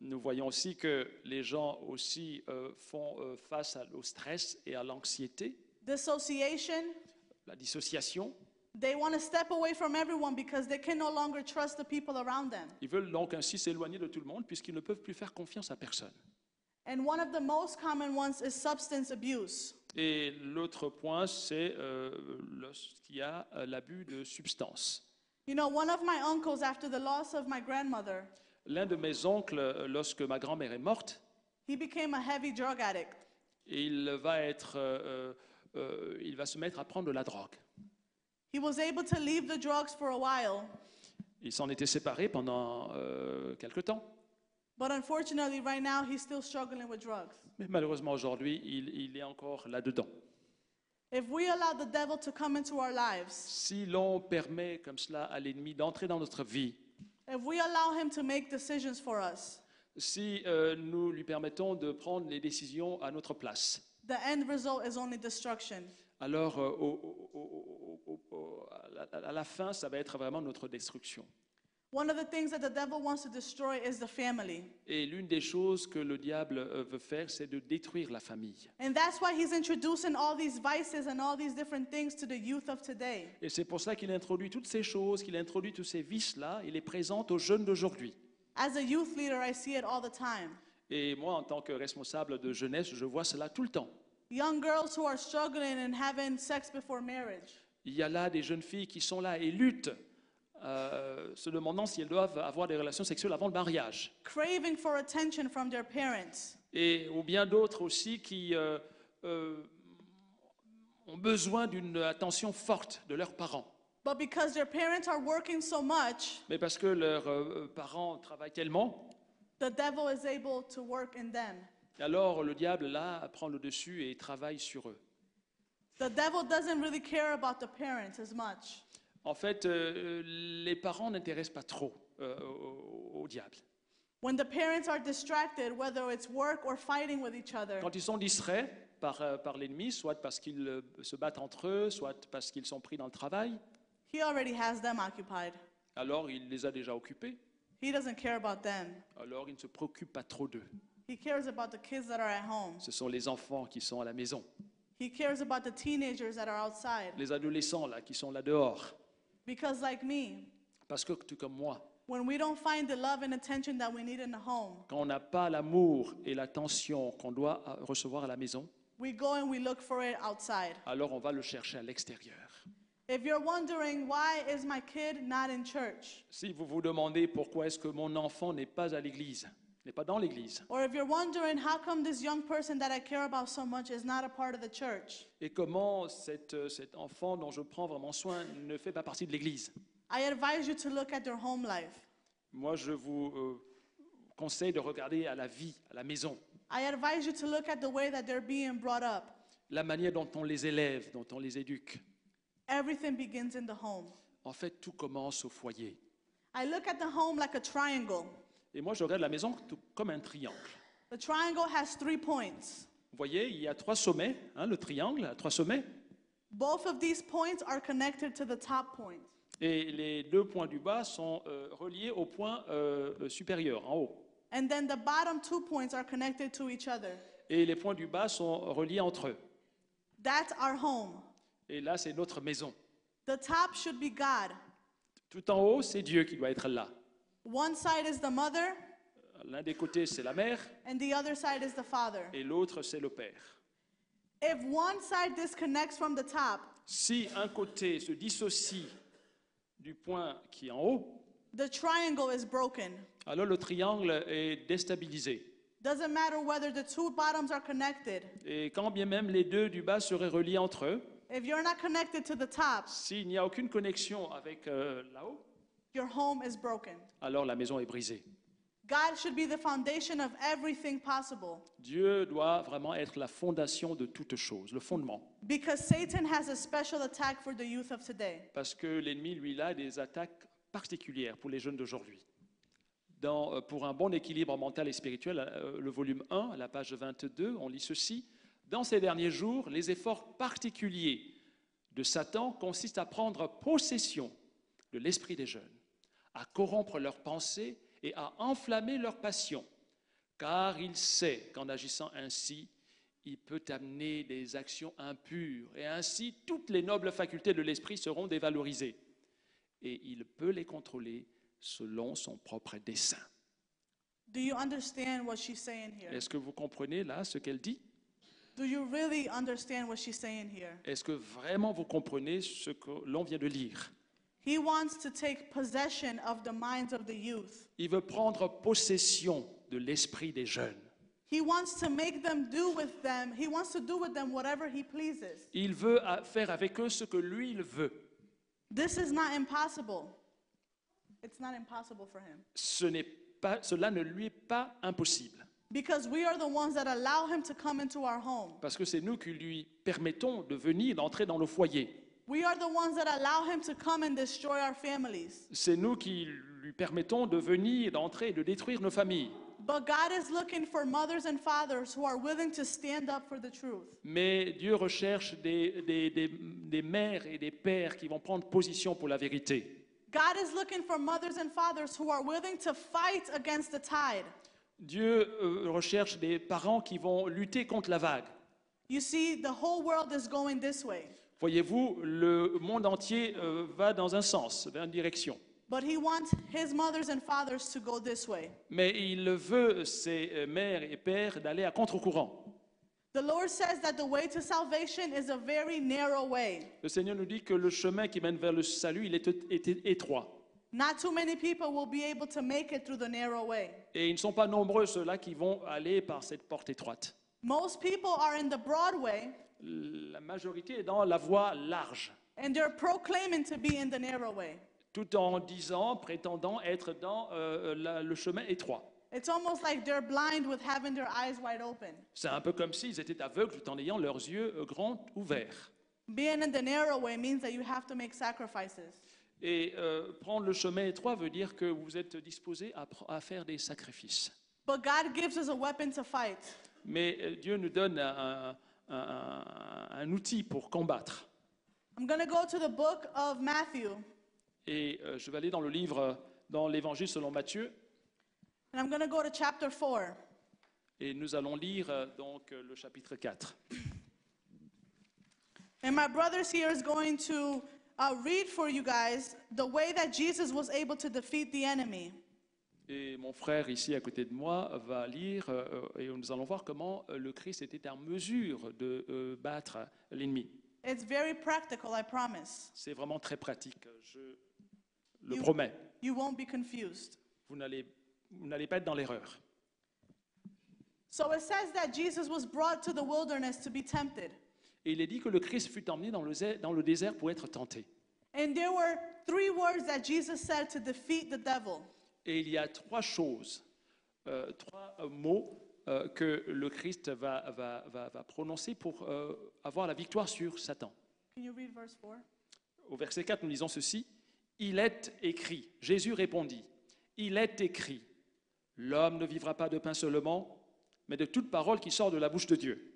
Nous voyons aussi que les gens aussi font face au stress et à l'anxiété, dissociation. la dissociation. They want to step away from everyone because they can no longer trust the people around them. Ils veulent donc ainsi s'éloigner de tout le monde puisqu'ils ne peuvent plus faire confiance à personne. And one of the most common ones is substance abuse. Et l'autre point, c'est lorsqu'il y a l'abus de substances. You know, one of my uncles, after the loss of my grandmother, L'un de mes oncles, lorsque ma grand-mère est morte, he became a heavy drug addict. il va se mettre à prendre de la drogue. He was able to leave the drugs for a while, Il s'en était séparé pendant quelque temps. but unfortunately, right now, he's still struggling with drugs. Mais malheureusement, aujourd'hui, il est encore là-dedans. If we allow the devil to come into our lives, Si l'on permet comme cela à l'ennemi d'entrer dans notre vie, if we allow him to make decisions for us, si nous lui permettons de prendre les décisions à notre place, the end result is only destruction. alors à la fin, ça va être vraiment notre destruction. One of the things that the devil wants to destroy is the family. Et l'une des choses que le diable veut faire, c'est de détruire la famille. And that's why he's introducing all these vices and all these different things to the youth of today. Et c'est pour ça qu'il introduit toutes ces choses, qu'il introduit tous ces vices-là, il les présente aux jeunes d'aujourd'hui. As a youth leader, I see it all the time. Et moi, en tant que responsable de jeunesse, je vois cela tout le temps. Young girls who are struggling and having sex before marriage. Il y a là des jeunes filles qui sont là et luttent, se demandant si elles doivent avoir des relations sexuelles avant le mariage. Craving for attention from their parents. Ou bien d'autres aussi qui ont besoin d'une attention forte de leurs parents. But because their parents are working so much, Mais parce que leurs parents travaillent tellement, the devil is able to work in them. alors le diable, là, prend le dessus et travaille sur eux. The devil doesn't really care about the parents as much. En fait, les parents n'intéressent pas trop au diable. When the parents are distracted, whether it's work or fighting with each other, Quand ils sont distraits par l'ennemi, soit parce qu'ils se battent entre eux, soit parce qu'ils sont pris dans le travail, he already has them occupied. alors il les a déjà occupés, He doesn't care about them. alors il ne se préoccupe pas trop d'eux. He cares about the kids that are at home. Ce sont les enfants qui sont à la maison, He cares about the teenagers that are outside. les adolescents là, qui sont là dehors. Because like me, Parce que tout comme moi, when we don't find the love and attention that we need in the home, quand on n'a pas l'amour et l'attention qu'on doit recevoir à la maison, we go and we look for it outside. alors on va le chercher à l'extérieur. If you're wondering why is my kid not in church, Si vous vous demandez pourquoi est-ce que mon enfant n'est pas à l'église, n'est pas dans l'église, or if you're wondering how come this young person that I care about so much is not a part of the church, et comment cet enfant dont je prends vraiment soin ne fait pas partie de l'église, I advise you to look at their home life. moi je vous conseille de regarder à la vie, à la maison, I advise you to look at the way that they're being brought up. la manière dont on les élève, dont on les éduque. Everything begins in the home. En fait, tout commence au foyer. I look at the home like a triangle. Et moi, je regarde la maison comme un triangle. The triangle has 3 points. Vous voyez, il y a 3 sommets, hein, le triangle a 3 sommets. Both of these points are connected to the top point. Et les 2 points du bas sont reliés au point supérieur, en haut. And then the bottom 2 points are connected to each other. Et les points du bas sont reliés entre eux. That's our home. Et là, c'est notre maison. The top should be God. Tout en haut, c'est Dieu qui doit être là. One side is the mother, L'un des côtés, c'est la mère, and the other side is the father. et l'autre, c'est le père. If one side disconnects from the top, Si un côté se dissocie du point qui est en haut, the triangle is broken. alors le triangle est déstabilisé. Doesn't matter whether the 2 bottoms are connected. Et quand bien même les 2 du bas seraient reliés entre eux, If you're not connected to the top, s'il n'y a aucune connexion avec là-haut, your home is broken. alors la maison est brisée. God should be the foundation of everything possible. Dieu doit vraiment être la fondation de toute chose, le fondement. Because Satan has a special attack for the youth of today. Parce que l'ennemi, lui, a des attaques particulières pour les jeunes d'aujourd'hui. Pour un bon équilibre mental et spirituel, le volume 1, à la page 22, on lit ceci. Dans ces derniers jours, les efforts particuliers de Satan consistent à prendre possession de l'esprit des jeunes, à corrompre leurs pensées et à enflammer leurs passions, car il sait qu'en agissant ainsi, il peut amener des actions impures, et ainsi toutes les nobles facultés de l'esprit seront dévalorisées, et il peut les contrôler selon son propre dessein. Do you understand what she's saying here? Est-ce que vous comprenez là ce qu'elle dit? Do you really understand what she's saying here? Est-ce que vraiment vous comprenez ce que l'on vient de lire? He wants to take possession of the minds of the youth. Il veut prendre possession de l'esprit des jeunes. He wants to make them do with them. He wants to do with them whatever he pleases. Il veut faire avec eux ce que lui, il veut. This is not impossible. It's not impossible for him. Cela ne lui est pas impossible. Because we are the ones that allow him to come into our home. Parce que c'est nous qui lui permettons de venir, d'entrer dans nos foyers. We are the ones that allow him to come and destroy our families. C'est nous qui lui permettons de venir, d'entrer et de détruire nos familles. But God is looking for mothers and fathers who are willing to stand up for the truth. Mais Dieu recherche des mères et des pères qui vont prendre position pour la vérité. God is looking for mothers and fathers who are willing to fight against the tide. Dieu recherche des parents qui vont lutter contre la vague. You see, the whole world is going this way. Voyez-vous, le monde entier va dans un sens, vers une direction. But he wants his mothers and fathers to go this way. Mais il veut, ses mères et pères, d'aller à contre-courant. The Lord says that the way to salvation is a very narrow way. Le Seigneur nous dit que le chemin qui mène vers le salut, il est étroit. Not too many people will be able to make it through the narrow way. Et ils ne sont pas nombreux ceux-là qui vont aller par cette porte étroite. Most people are in the broad way, La majorité est dans la voie large, and they're proclaiming to be in the narrow way. tout en disant, prétendant être dans le chemin étroit. It's almost like they're blind with having their eyes wide open. C'est un peu comme s'ils étaient aveugles tout en ayant leurs yeux grands ouverts. Being in the narrow way means that you have to make sacrifices. Et prendre le chemin étroit veut dire que vous êtes disposé à faire des sacrifices. But God gives us a weapon to fight. Mais Dieu nous donne un outil pour combattre. I'm going to go to the book of Matthew, Et je vais aller dans le livre, dans l'Évangile selon Matthieu, and I'm going to go to chapter 4. et nous allons lire donc le chapitre 4. And my brothers here is going to read for you guys the way that Jesus was able to defeat the enemy. Et mon frère ici à côté de moi va lire et nous allons voir comment le Christ était en mesure de battre l'ennemi. It's very practical, I promise. C'est vraiment très pratique, je le You- promets. You won't be confused. Vous n'allez pas être dans l'erreur. So it says that Jesus was brought to the wilderness to be tempted. Et il est dit que le Christ fut emmené dans le désert pour être tenté. And there were 3 words that Jesus said to defeat the devil. Et il y a 3 choses, 3 mots que le Christ va prononcer pour avoir la victoire sur Satan. Can you read verse 4? Au verset 4, nous lisons ceci. « Il est écrit ». Jésus répondit. « Il est écrit. L'homme ne vivra pas de pain seulement, mais de toute parole qui sort de la bouche de Dieu.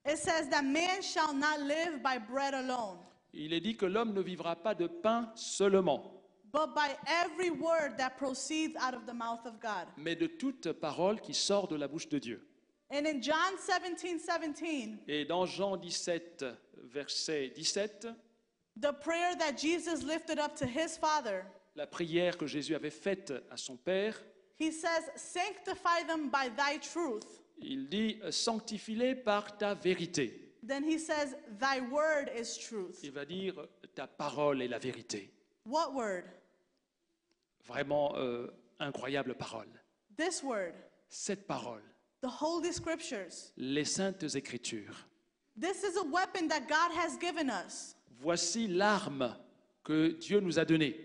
It says that man shall not live by bread alone, Il est dit que l'homme ne vivra pas de pain seulement, but by every word that proceeds out of the mouth of God. mais de toute parole qui sort de la bouche de Dieu. And in John 17:17, Et dans Jean 17, verset 17, the prayer that Jesus lifted up to his Father, la prière que Jésus avait faite à son Père, he says, "Sanctify them by thy truth." il dit « Sanctifie-les par ta vérité Then he says, "Thy word is truth." ». Il va dire « Ta parole est la vérité ». What word? Vraiment incroyable parole. This word, Cette parole, the Holy Scriptures. les saintes écritures. This is a weapon that God has given us. Voici l'arme que Dieu nous a donnée.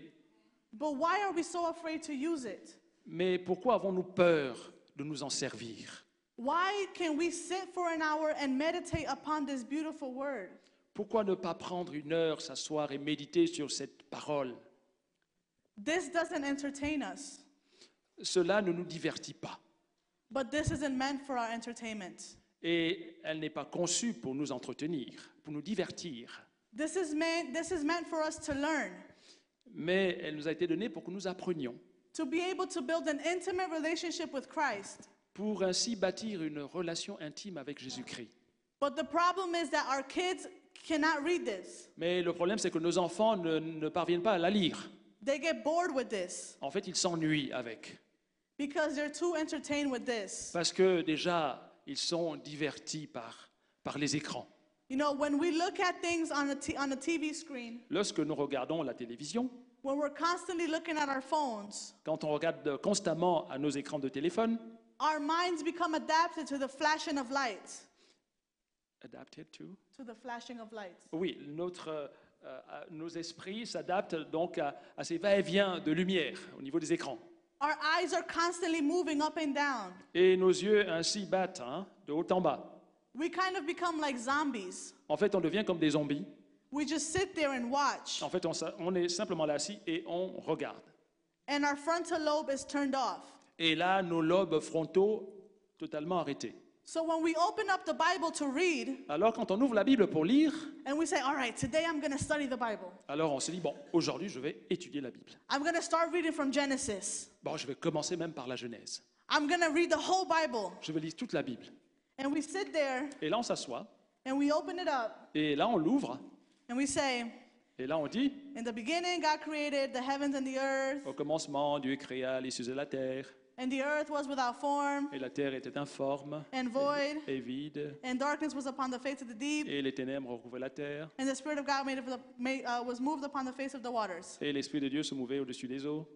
But why are we so afraid to use it? Mais pourquoi avons-nous peur de nous en servir? Why can we sit for an hour and meditate upon this beautiful word? Pourquoi ne pas prendre une heure, s'asseoir et méditer sur cette parole? This doesn't entertain us, Cela ne nous divertit pas. but this isn't meant for our entertainment. Et elle n'est pas conçue pour nous entretenir, pour nous divertir. This is meant for us to learn, Mais elle nous a été donnée pour que nous apprenions, to be able to build an intimate relationship with Christ. pour ainsi bâtir une relation intime avec Jésus-Christ. But the problem is that our kids cannot read this. Mais le problème, c'est que nos enfants ne parviennent pas à la lire. They get bored with this En fait, ils s'ennuient avec. because they're too entertained with this. Parce que déjà, ils sont divertis par les écrans. You know, when we look at things on a TV screen, Lorsque nous regardons la télévision, when we're constantly looking at our phones, quand on regarde constamment à nos écrans de téléphone, our minds become adapted to the flashing of lights. adapted to? To the flashing of lights. Oui, nos esprits s'adaptent donc à ces va-et-vient de lumière au niveau des écrans. Our eyes are constantly moving up and down. Et nos yeux ainsi battent, de haut en bas. We kind of become like zombies. En fait, on devient comme des zombies. We just sit there and watch. En fait, on est simplement là assis et on regarde. And our frontal lobe is turned off. Et là, nos lobes frontaux totalement arrêtés. So when we open up the Bible to read, Alors, quand on ouvre la Bible pour lire, and we say, all right, today I'm going to study the Bible. alors on se dit, bon, aujourd'hui, je vais étudier la Bible. I'm going to start reading from Genesis. Bon, je vais commencer même par la Genèse. I'm going to read the whole Bible. Je vais lire toute la Bible. And we sit there Et là, on s'assoit. and we open it up Et là, on l'ouvre. and we say, Et là, on dit, in the beginning, God created the heavens and the earth, au commencement, Dieu créa les cieux et la terre. and the earth was without form Et la terre était informe and void, et vide. and darkness was upon the face of the deep, Et les ténèbres recouvraient la terre. and the Spirit of God was moved upon the face of the waters. Et l'Esprit de Dieu se mouvait au-dessus des eaux.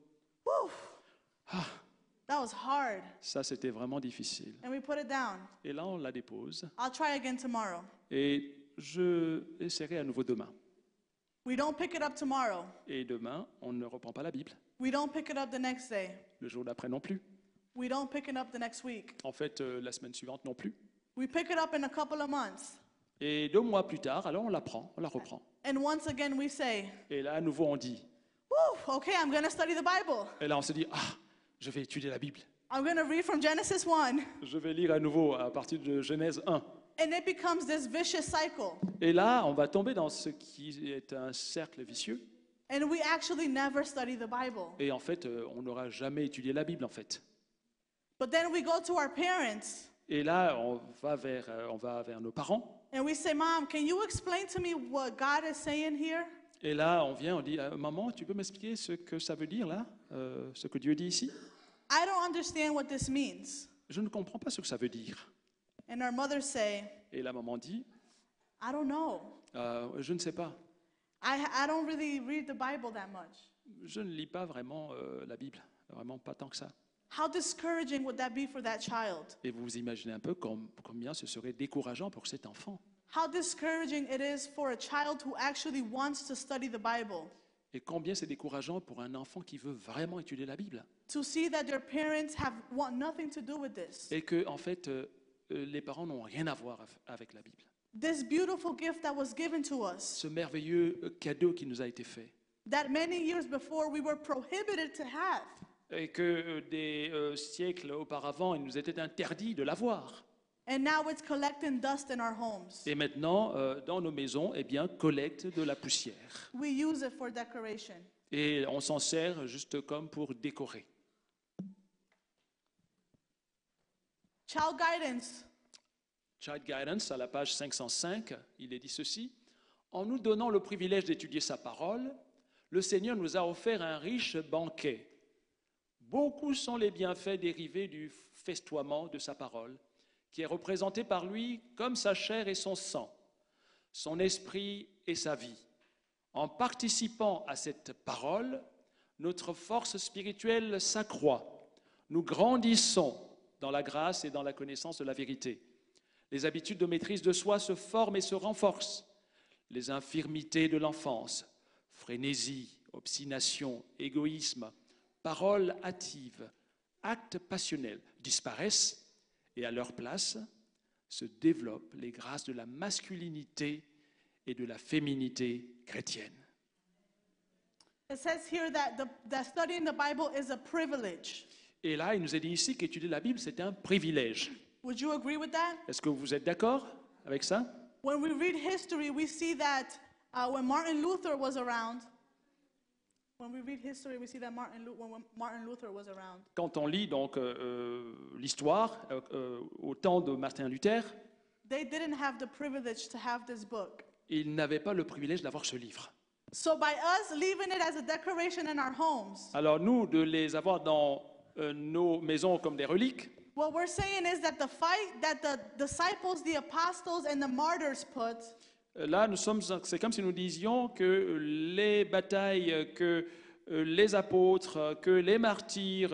Whew, that was hard. Ça, c'était vraiment difficile. And we put it down. Et là, on la dépose. I'll try again tomorrow. Et je essaierai à nouveau demain. We don't pick it up tomorrow. Et demain, on ne reprend pas la Bible. We don't pick it up the next day. Le jour d'après non plus. We don't pick it up the next week. En fait, la semaine suivante non plus. We pick it up in a couple of months. Et 2 mois plus tard, alors on la prend, on la reprend. And once again we say, Et là, à nouveau, on dit. whew, okay, I'm going to study the Bible. Et là, on se dit, je vais étudier la Bible. I'm going to read from Genesis 1. Je vais lire à nouveau à partir de Genèse 1. And it becomes this vicious cycle. Et là, on va tomber dans ce qui est un cercle vicieux. And we actually never study the Bible. Et en fait, on n'aura jamais étudié la Bible, en fait. But then we go to our parents Et là, on va vers nos parents. and we say, Mom, can you explain to me what God is saying here? Et là, on vient, on dit, maman, tu peux m'expliquer ce que ça veut dire là, ce que Dieu dit ici? I don't understand what this means. Je ne comprends pas ce que ça veut dire. And our mothers say, Et la maman dit, I don't know. je ne sais pas. I don't really read the Bible that much. Je ne lis pas vraiment la Bible, vraiment pas tant que ça. How discouraging would that be for that child? Et vous vous imaginez un peu combien ce serait décourageant pour cet enfant. How discouraging it is for a child who actually wants to study the Bible. Et combien c'est décourageant pour un enfant qui veut vraiment étudier la Bible. To see that their parents want nothing to do with this. Et que, en fait, les parents n'ont rien à voir avec la Bible. This beautiful gift that was given to us, Ce merveilleux cadeau qui nous a été fait. that many years before we were prohibited to have. Et que des siècles auparavant, il nous était interdit de l'avoir. And now it's collecting dust in our homes. Et maintenant, dans nos maisons, eh bien, collecte de la poussière. We use it for decoration. Et on s'en sert juste comme pour décorer. Child guidance. Child Guidance, à la page 505, il est dit ceci. En nous donnant le privilège d'étudier sa parole, le Seigneur nous a offert un riche banquet. Beaucoup sont les bienfaits dérivés du festoiement de sa parole, qui est représenté par lui comme sa chair et son sang, son esprit et sa vie. En participant à cette parole, notre force spirituelle s'accroît. Nous grandissons dans la grâce et dans la connaissance de la vérité. Les habitudes de maîtrise de soi se forment et se renforcent. Les infirmités de l'enfance, frénésie, obstination, égoïsme, paroles hâtives, actes passionnels disparaissent et à leur place se développent les grâces de la masculinité et de la féminité chrétienne. It says here that studying the Bible is a privilege. Et là, il nous est dit ici qu'étudier la Bible, c'est un privilège. Would you agree with that? Est-ce que vous êtes d'accord avec ça? When we read history, we see that when Martin Luther was around, When we read history, we see that when Martin Luther was around. Quand on lit donc l'histoire au temps de Martin Luther, They didn't have the privilege to have this book. ils n'avaient pas le privilège d'avoir ce livre. So by us leaving it as a decoration in our homes, Alors nous, de les avoir dans nos maisons comme des reliques, what we're saying is that the fight that the disciples, the apostles, and the martyrs put là, c'est comme si nous disions que les batailles que les apôtres, que les martyrs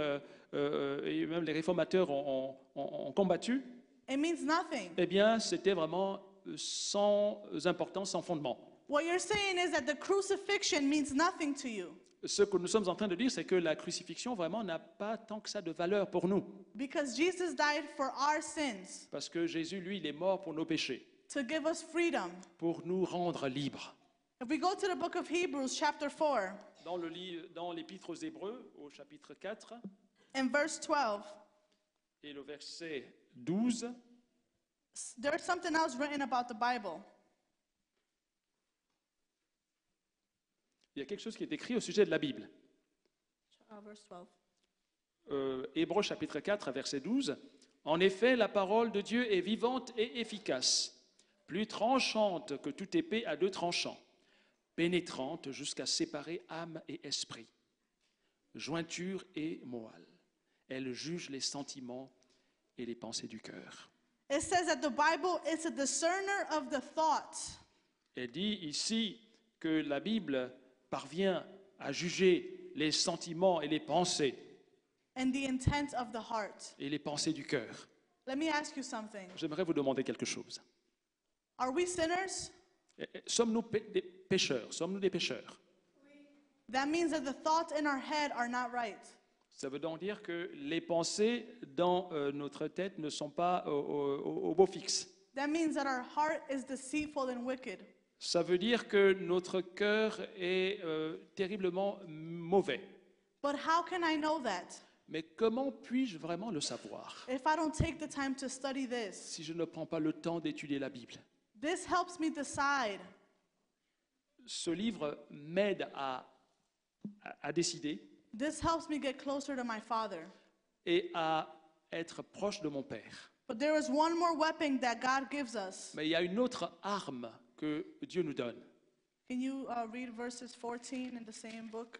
et même les réformateurs ont combattu, it means nothing. eh bien, c'était vraiment sans importance, sans fondement. What you're saying is that the crucifixion means nothing to you Ce que nous sommes en train de dire, c'est que la crucifixion vraiment n'a pas tant que ça de valeur pour nous, because Jesus died for our sins parce que Jésus, lui, il est mort pour nos péchés, to give us freedom. pour nous rendre libres. If we go to the book of Hebrews, chapter 4, Dans l'Épître aux Hébreux, au chapitre 4, and verse 12, et le verset 12, there's something else written about the Bible. il y a quelque chose qui est écrit au sujet de la Bible. Verse 12. Hébreux chapitre 4, verset 12. En effet, la parole de Dieu est vivante et efficace, plus tranchante que toute épée à deux tranchants, pénétrante jusqu'à séparer âme et esprit, jointure et moelle. Elle juge les sentiments et les pensées du cœur. It says that the Bible is a discerner of the thoughts. Elle dit ici que la Bible parvient à juger les sentiments et les pensées And the intent of the heart. et les pensées du cœur. Let me ask you something. J'aimerais vous demander quelque chose. Are we sinners? Sommes-nous des pécheurs? Sommes-nous des pécheurs? That means that the thoughts in our head are not right. Ça veut donc dire que les pensées dans notre tête ne sont pas au beau fixe. That means that our heart is deceitful and wicked. Ça veut dire que notre cœur est terriblement mauvais. But how can I know that Mais comment puis-je vraiment le savoir if I don't take the time to study this? si je ne prends pas le temps d'étudier la Bible? This helps me decide. Ce livre m'aide à décider This helps me get closer to my Father. et à être proche de mon Père. But there is one more weapon that God gives us. Mais il y a une autre arme que Dieu nous donne. Can you read verses 14 in the same book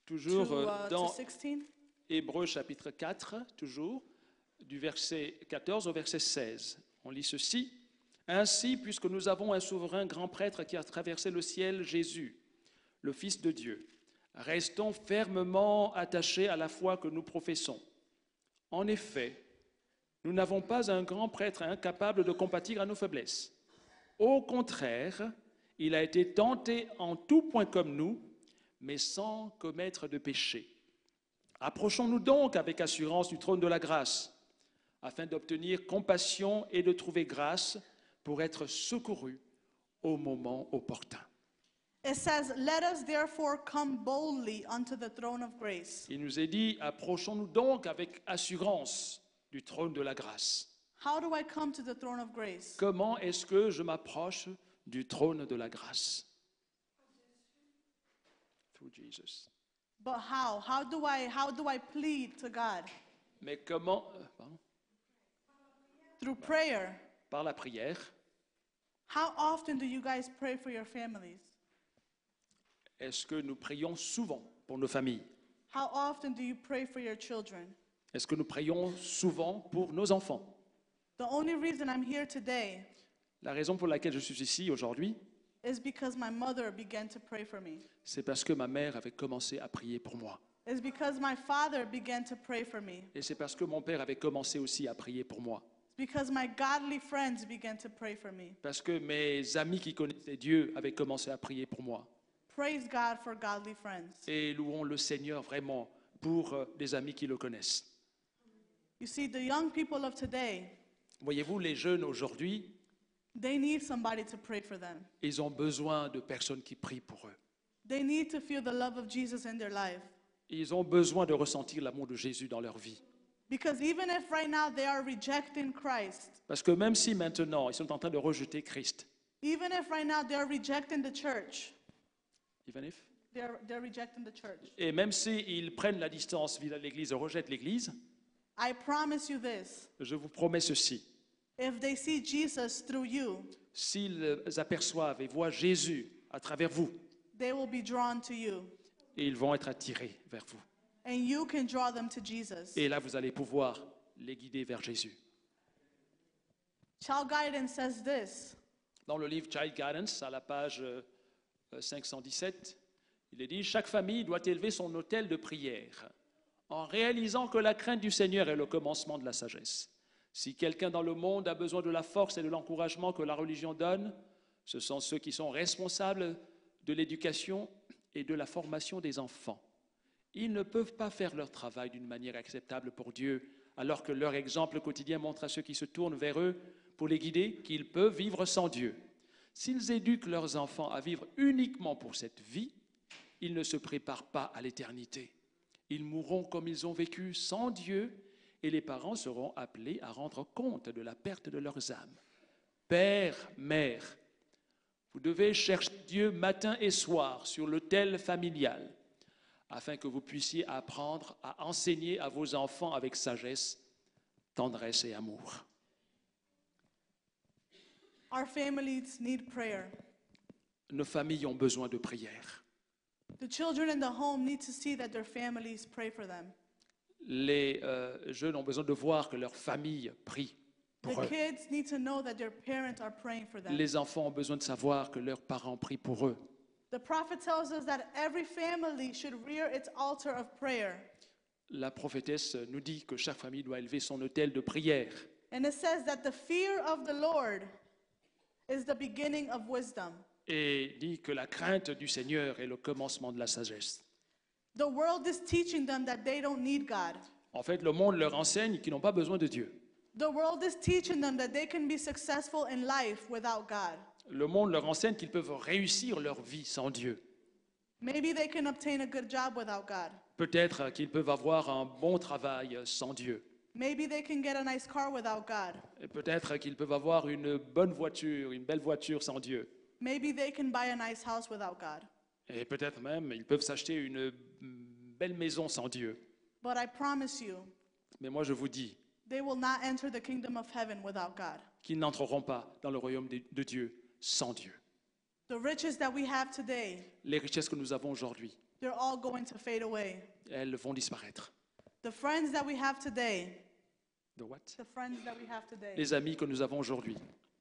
Toujours to dans 16? Hébreux chapitre 4, toujours, du verset 14 au verset 16. On lit ceci. Ainsi, puisque nous avons un souverain grand prêtre qui a traversé le ciel, Jésus, le Fils de Dieu, restons fermement attachés à la foi que nous professons. En effet, nous n'avons pas un grand prêtre incapable de compatir à nos faiblesses. Au contraire, il a été tenté en tout point comme nous, mais sans commettre de péché. Approchons-nous donc avec assurance du trône de la grâce, afin d'obtenir compassion et de trouver grâce pour être secourus au moment opportun. It says, "Let us therefore come boldly unto the throne of grace." Il nous est dit, approchons-nous donc avec assurance du trône de la grâce. How do I come to the throne of grace? Comment est-ce que je m'approche du trône de la grâce? Through Jesus. But how? How do I plead to God? Mais comment? Pardon? Through prayer. Par la prière. How often do you guys pray for your families? Est-ce que nous prions souvent pour nos familles? How often do you pray for your children? Est-ce que nous prions souvent pour nos enfants? The only reason I'm here today La raison pour laquelle je suis ici aujourd'hui, is because my mother began to pray for me. c'est parce que ma mère avait commencé à prier pour moi. It's because my father began to pray for me. Et c'est parce que mon père avait commencé aussi à prier pour moi. It's because my godly friends began to pray for me. Parce que mes amis qui connaissaient Dieu avaient commencé à prier pour moi. Praise God for godly friends. Et louons le Seigneur vraiment pour des amis qui le connaissent. You see, the young people of today, Voyez-vous, les jeunes aujourd'hui, they need somebody to pray for them. ils ont besoin de personnes qui prient pour eux. They need to feel the love of Jesus in their life. Ils ont besoin de ressentir l'amour de Jésus dans leur vie. Because even if right now they are rejecting Christ, Parce que même si maintenant ils sont en train de rejeter Christ, even if right now they are rejecting the church, even if, they're rejecting the church. Et même s'ils prennent la distance vis-à-vis de l'Église et rejettent l'Église, I promise you this. je vous promets ceci. If they see Jesus through you, S'ils aperçoivent et voient Jésus à travers vous, they will be drawn to you. et ils vont être attirés vers vous. And you can draw them to Jesus. Et là, vous allez pouvoir les guider vers Jésus. Child Guidance says this. Dans le livre Child Guidance, à la page 517, il est dit « Chaque famille doit élever son autel de prière en réalisant que la crainte du Seigneur est le commencement de la sagesse. Si quelqu'un dans le monde a besoin de la force et de l'encouragement que la religion donne, ce sont ceux qui sont responsables de l'éducation et de la formation des enfants. Ils ne peuvent pas faire leur travail d'une manière acceptable pour Dieu, alors que leur exemple quotidien montre à ceux qui se tournent vers eux pour les guider qu'ils peuvent vivre sans Dieu. S'ils éduquent leurs enfants à vivre uniquement pour cette vie, ils ne se préparent pas à l'éternité. Ils mourront comme ils ont vécu sans Dieu et les parents seront appelés à rendre compte de la perte de leurs âmes. Père, mère, vous devez chercher Dieu matin et soir sur l'autel familial afin que vous puissiez apprendre à enseigner à vos enfants avec sagesse, tendresse et amour. Our families need prayer. Nos familles ont besoin de prière. The children in the home need to see that their families pray for them. Les jeunes ont besoin de voir que leur famille prie pour The eux. kids need to know that their parents are praying for them. Les enfants ont besoin de savoir que leurs parents prient pour eux. The prophet tells us that every family should rear its altar of prayer. La prophétesse nous dit que chaque famille doit élever son autel de prière. And it says that the fear of the Lord is the beginning of wisdom. Et dit que la crainte du Seigneur est le commencement de la sagesse. The world is teaching them that they don't need God. En fait, le monde leur enseigne qu'ils n'ont pas besoin de Dieu. The world is teaching them that they can be successful in life without God. Le monde leur enseigne qu'ils peuvent réussir leur vie sans Dieu. Maybe they can obtain a good job without God. Peut-être qu'ils peuvent avoir un bon travail sans Dieu. Maybe they can get a nice car without God. Et peut-être qu'ils peuvent avoir une bonne voiture, une belle voiture sans Dieu. Maybe they can buy a nice house without God. Et peut-être même ils peuvent s'acheter une belle maison sans Dieu. But I promise you, Mais moi je vous dis they will not enter the kingdom of heaven without God. qu'ils n'entreront pas dans le royaume de Dieu sans Dieu. The riches that we have today, Les richesses que nous avons aujourd'hui, they're all going to fade away. elles vont disparaître. The friends that we have today, The what? the friends that we have today, Les amis que nous avons aujourd'hui,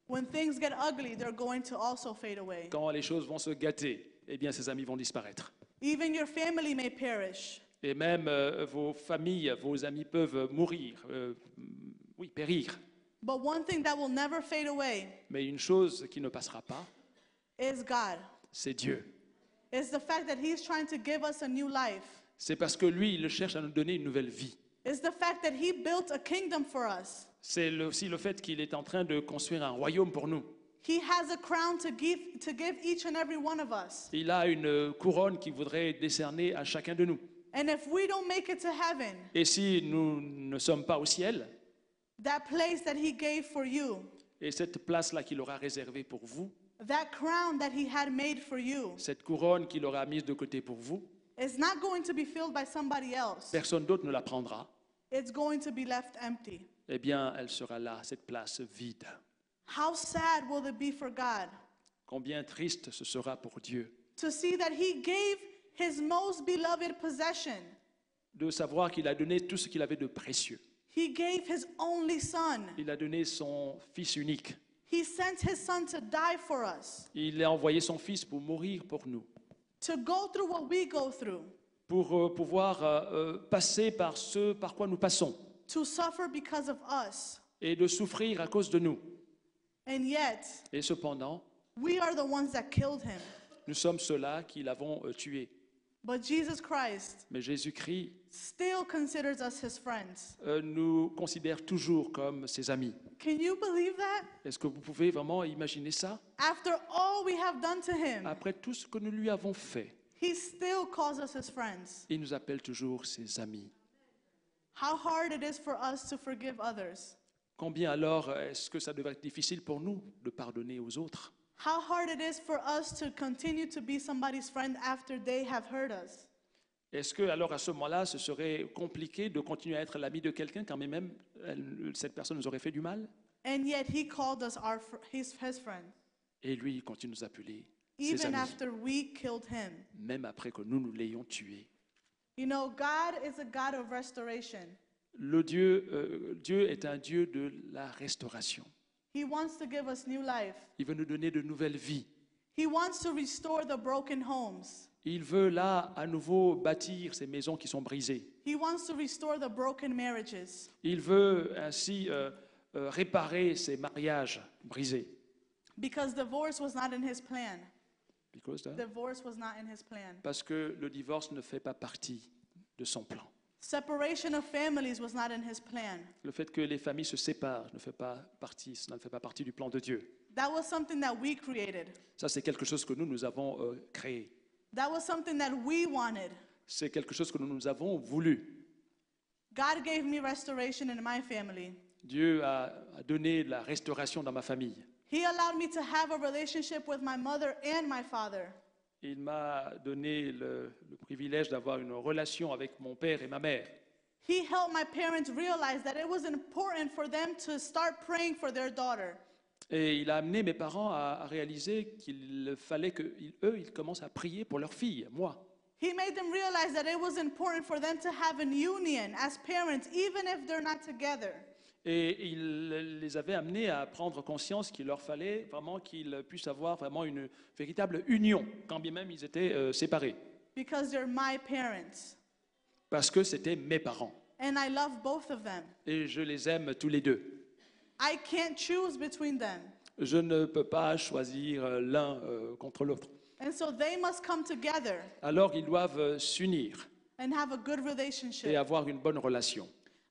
when things get ugly, they're going to also fade away. quand les choses vont se gâter, eh bien ces amis vont disparaître. Even your family may perish. Et même vos familles, vos amis peuvent mourir, oui, périr. But one thing that will never fade away Mais une chose qui ne passera pas, is God. c'est Dieu. It's the fact that He's trying to give us a new life. C'est parce que lui, il cherche à nous donner une nouvelle vie. It's the fact that He built a kingdom for us. C'est aussi le fait qu'il est en train de construire un royaume pour nous. He has a crown to give each and every one of us. Il a une couronne qu'il voudrait décerner à chacun de nous. And if we don't make it to heaven, Et si nous ne sommes pas au ciel, that place that He gave for you, et cette place-là qu'il aura réservée pour vous, that crown that He had made for you, cette couronne qu'il aura mise de côté pour vous, is not going to be filled by somebody else. personne d'autre ne la prendra. It's going to be left empty. Eh bien, elle sera là, cette place vide. How sad will it be for God Combien triste ce sera pour Dieu to see that He gave His most beloved possession. de savoir qu'il a donné tout ce qu'il avait de précieux. He gave His only Son. Il a donné son Fils unique. He sent His Son to die for us, Il a envoyé son Fils pour mourir pour nous, to go through what we go through, pour pouvoir passer par ce par quoi nous passons to suffer because of us. et de souffrir à cause de nous. And yet, Et cependant, we are the ones that killed Him. nous sommes ceux-là qui l'avons tué. But Jesus Christ Mais Jésus-Christ still considers us His friends. nous considère toujours comme ses amis. Can you believe that? Est-ce que vous pouvez vraiment imaginer ça? After all we have done to Him, Après tout ce que nous lui avons fait, He still calls us His friends. il nous appelle toujours ses amis. How hard it is for us to forgive others. Combien alors est-ce que ça devrait être difficile pour nous de pardonner aux autres? how hard it is for us to continue to be somebody's friend after they have hurt us. Est-ce que alors à ce moment-là, ce serait compliqué de continuer à être l'ami de quelqu'un quand même cette personne nous aurait fait du mal? And yet he called us his friend, Et lui, il continue de nous appeler ses even amis, after we killed him. même après que nous l'ayons tué. You know, God is a God of restoration. Dieu est un Dieu de la restauration. He wants to give us new life. Il veut nous donner de nouvelles vies. He wants to restore the broken homes. Il veut là à nouveau bâtir ces maisons qui sont brisées. He wants to restore the broken marriages. Il veut ainsi réparer ces mariages brisés. Because divorce was not in his plan. Because that- Divorce was not in his plan. Parce que le divorce ne fait pas partie de son plan. Separation of families was not in his plan. Le fait que les familles se séparent ne fait pas partie, cela ne fait pas partie du plan de Dieu. That was something that we created. Ça, c'est quelque chose que nous avons créé. That was something that we wanted. C'est quelque chose que nous avons voulu. God gave me restoration in my family. Dieu a donné la restauration dans ma famille. He allowed me to have a relationship with my mother and my father. Il m'a donné le privilège d'avoir une relation avec mon père et ma mère. He helped my parents realize that it was important for them to start praying for their daughter. Et il a amené mes parents à réaliser qu'il fallait qu'eux, ils commencent à prier pour leur fille, moi. He made them realize that it was important for them to have an union as parents, even if they're not together. Et il les avait amenés à prendre conscience qu'il leur fallait vraiment qu'ils puissent avoir vraiment une véritable union, quand bien même ils étaient séparés. Because they're my parents. Parce que c'était mes parents. And I love both of them. Et je les aime tous les deux. I can't choose between them. Je ne peux pas choisir l'un contre l'autre. And so they must come together Alors ils doivent s'unir and have a good et relationship. avoir une bonne relation.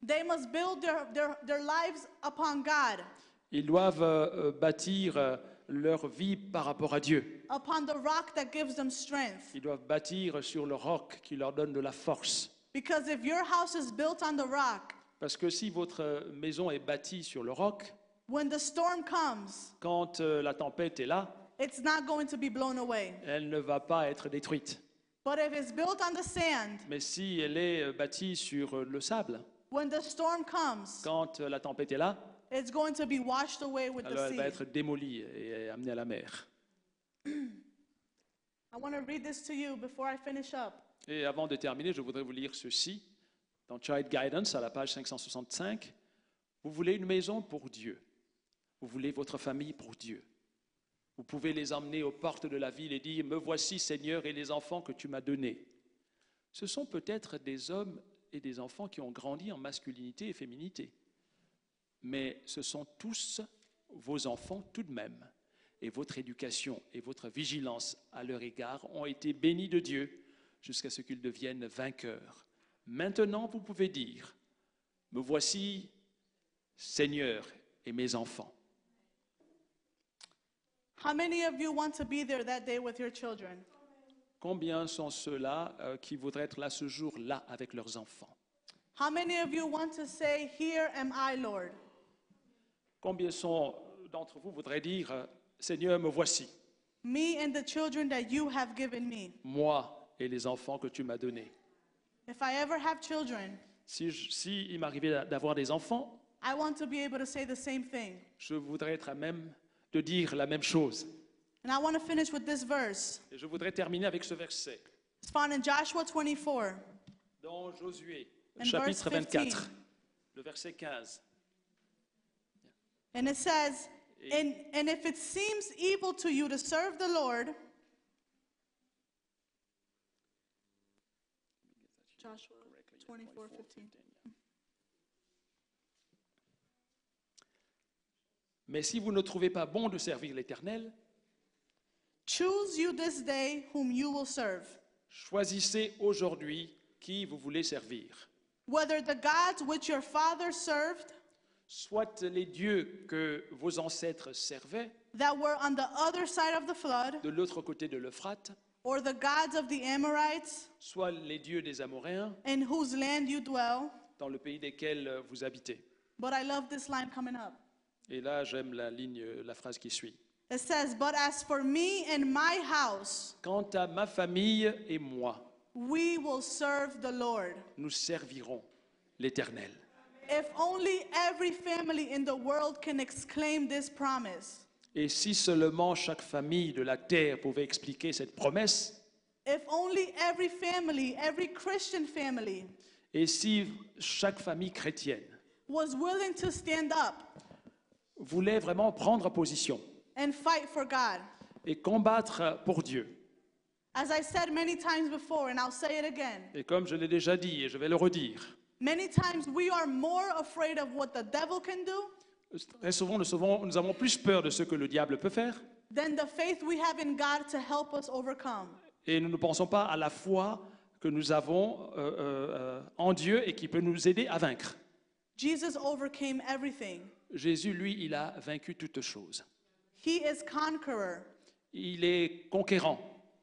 They must build their lives upon God, Ils doivent bâtir leur vie par rapport à Dieu. upon the rock that gives them strength. Ils doivent bâtir sur le roc qui leur donne de la force. Because if your house is built on the rock, Parce que si votre maison est bâtie sur le roc, when the storm comes, quand la tempête est là, it's not going to be blown away. elle ne va pas être détruite. But if it's built on the sand, Mais si elle est bâtie sur le sable, when the storm comes, quand la tempête est là, it's going to be washed away with alors the elle va sea. être démolie et amenée à la mer. I want to read this to you before I finish up. Et avant de terminer, je voudrais vous lire ceci. Dans Child Guidance, à la page 565, vous voulez une maison pour Dieu. Vous voulez votre famille pour Dieu. Vous pouvez les emmener aux portes de la ville et dire « Me voici, Seigneur, et les enfants que tu m'as donnés. » Ce sont peut-être des hommes et des enfants qui ont grandi en masculinité et féminité. Mais ce sont tous vos enfants tout de même. Et votre éducation et votre vigilance à leur égard ont été bénis de Dieu jusqu'à ce qu'ils deviennent vainqueurs. Maintenant, vous pouvez dire, me voici, Seigneur et mes enfants. How many of you want to be there that day with your children? Combien sont ceux-là qui voudraient être là ce jour-là avec leurs enfants? How many of you want to say, Here am I, Lord? Combien sont d'entre vous voudraient dire, Seigneur, me voici, Me and the children that you have given me. moi et les enfants que tu m'as donnés? If I ever have children, Si il m'arrivait d'avoir des enfants, I want to be able to say the same thing. je voudrais être à même de dire la même chose. And I want to finish with this verse. Et je voudrais terminer avec ce verset It's found in Joshua 24. dans Josué, And chapitre verse 15. 24, le verset 15. And it says, and if it seems evil to you to serve the Lord, Joshua 24:15. Mais si vous ne trouvez pas bon de servir l'Éternel, Choose you this day whom you will serve, choisissez aujourd'hui qui vous voulez servir. whether the gods which your fathers served, Soit les dieux que vos ancêtres servaient that were on the other side of the flood, de l'autre côté de l'Euphrate, or the gods of the Amorites, soit les dieux des Amoréens in whose land you dwell. dans le pays desquels vous habitez. But I love this line coming up. Et là, j'aime la phrase qui suit. It says, "But as for me and my house, Quant à ma famille et moi, we will serve the Lord." nous servirons l'Éternel. If only every family in the world can exclaim this promise. Et si seulement chaque famille de la terre pouvait expliquer cette promesse, If only every family, every Christian family, et si chaque famille chrétienne was willing to stand up voulait vraiment prendre position and fight for God. et combattre pour Dieu. As I said many times before, and I'll say it again, Et comme je l'ai déjà dit et je vais le redire, many times we are more afraid of what the devil can do très souvent nous avons plus peur de ce que le diable peut faire than the faith we have in God to help us overcome. et nous ne pensons pas à la foi que nous avons en Dieu et qui peut nous aider à vaincre. Jesus overcame everything. Jésus, lui, il a vaincu toutes choses. He is conqueror. Il est conquérant.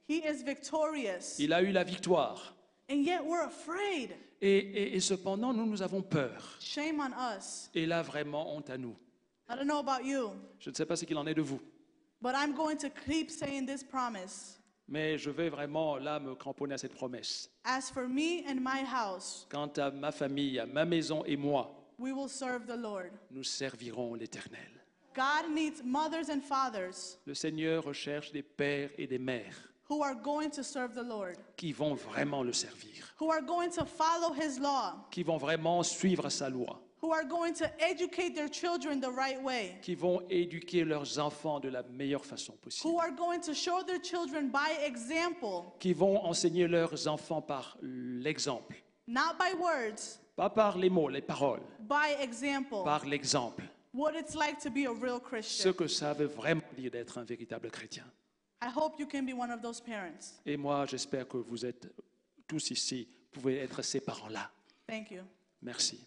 He is victorious. Il a eu la victoire. And yet we're afraid. Et cependant, nous avons peur. Shame on us. Et là, vraiment, honte à nous. I don't know about you, Je ne sais pas ce qu'il en est de vous, but I'm going to keep saying this promise. mais je vais vraiment, là, me cramponner à cette promesse. As for me and my house, Quant à ma famille, à ma maison et moi, we will serve the Lord. nous servirons l'Éternel. God needs mothers and fathers Le Seigneur recherche des pères et des mères who are going to serve the Lord, qui vont vraiment le servir, who are going to follow His law, qui vont vraiment suivre sa loi, who are going to educate their children the right way, qui vont éduquer leurs enfants de la meilleure façon possible, who are going to show their children by example, qui vont enseigner leurs enfants par l'exemple, not by words, pas par les mots, les paroles, by example, par l'exemple, what it's like to be a real ce Christian. que ça veut vraiment dire d'être un véritable chrétien. I hope you can be one of those parents. Et moi, j'espère que vous êtes tous ici, vous pouvez être ces parents-là. Thank you. Merci.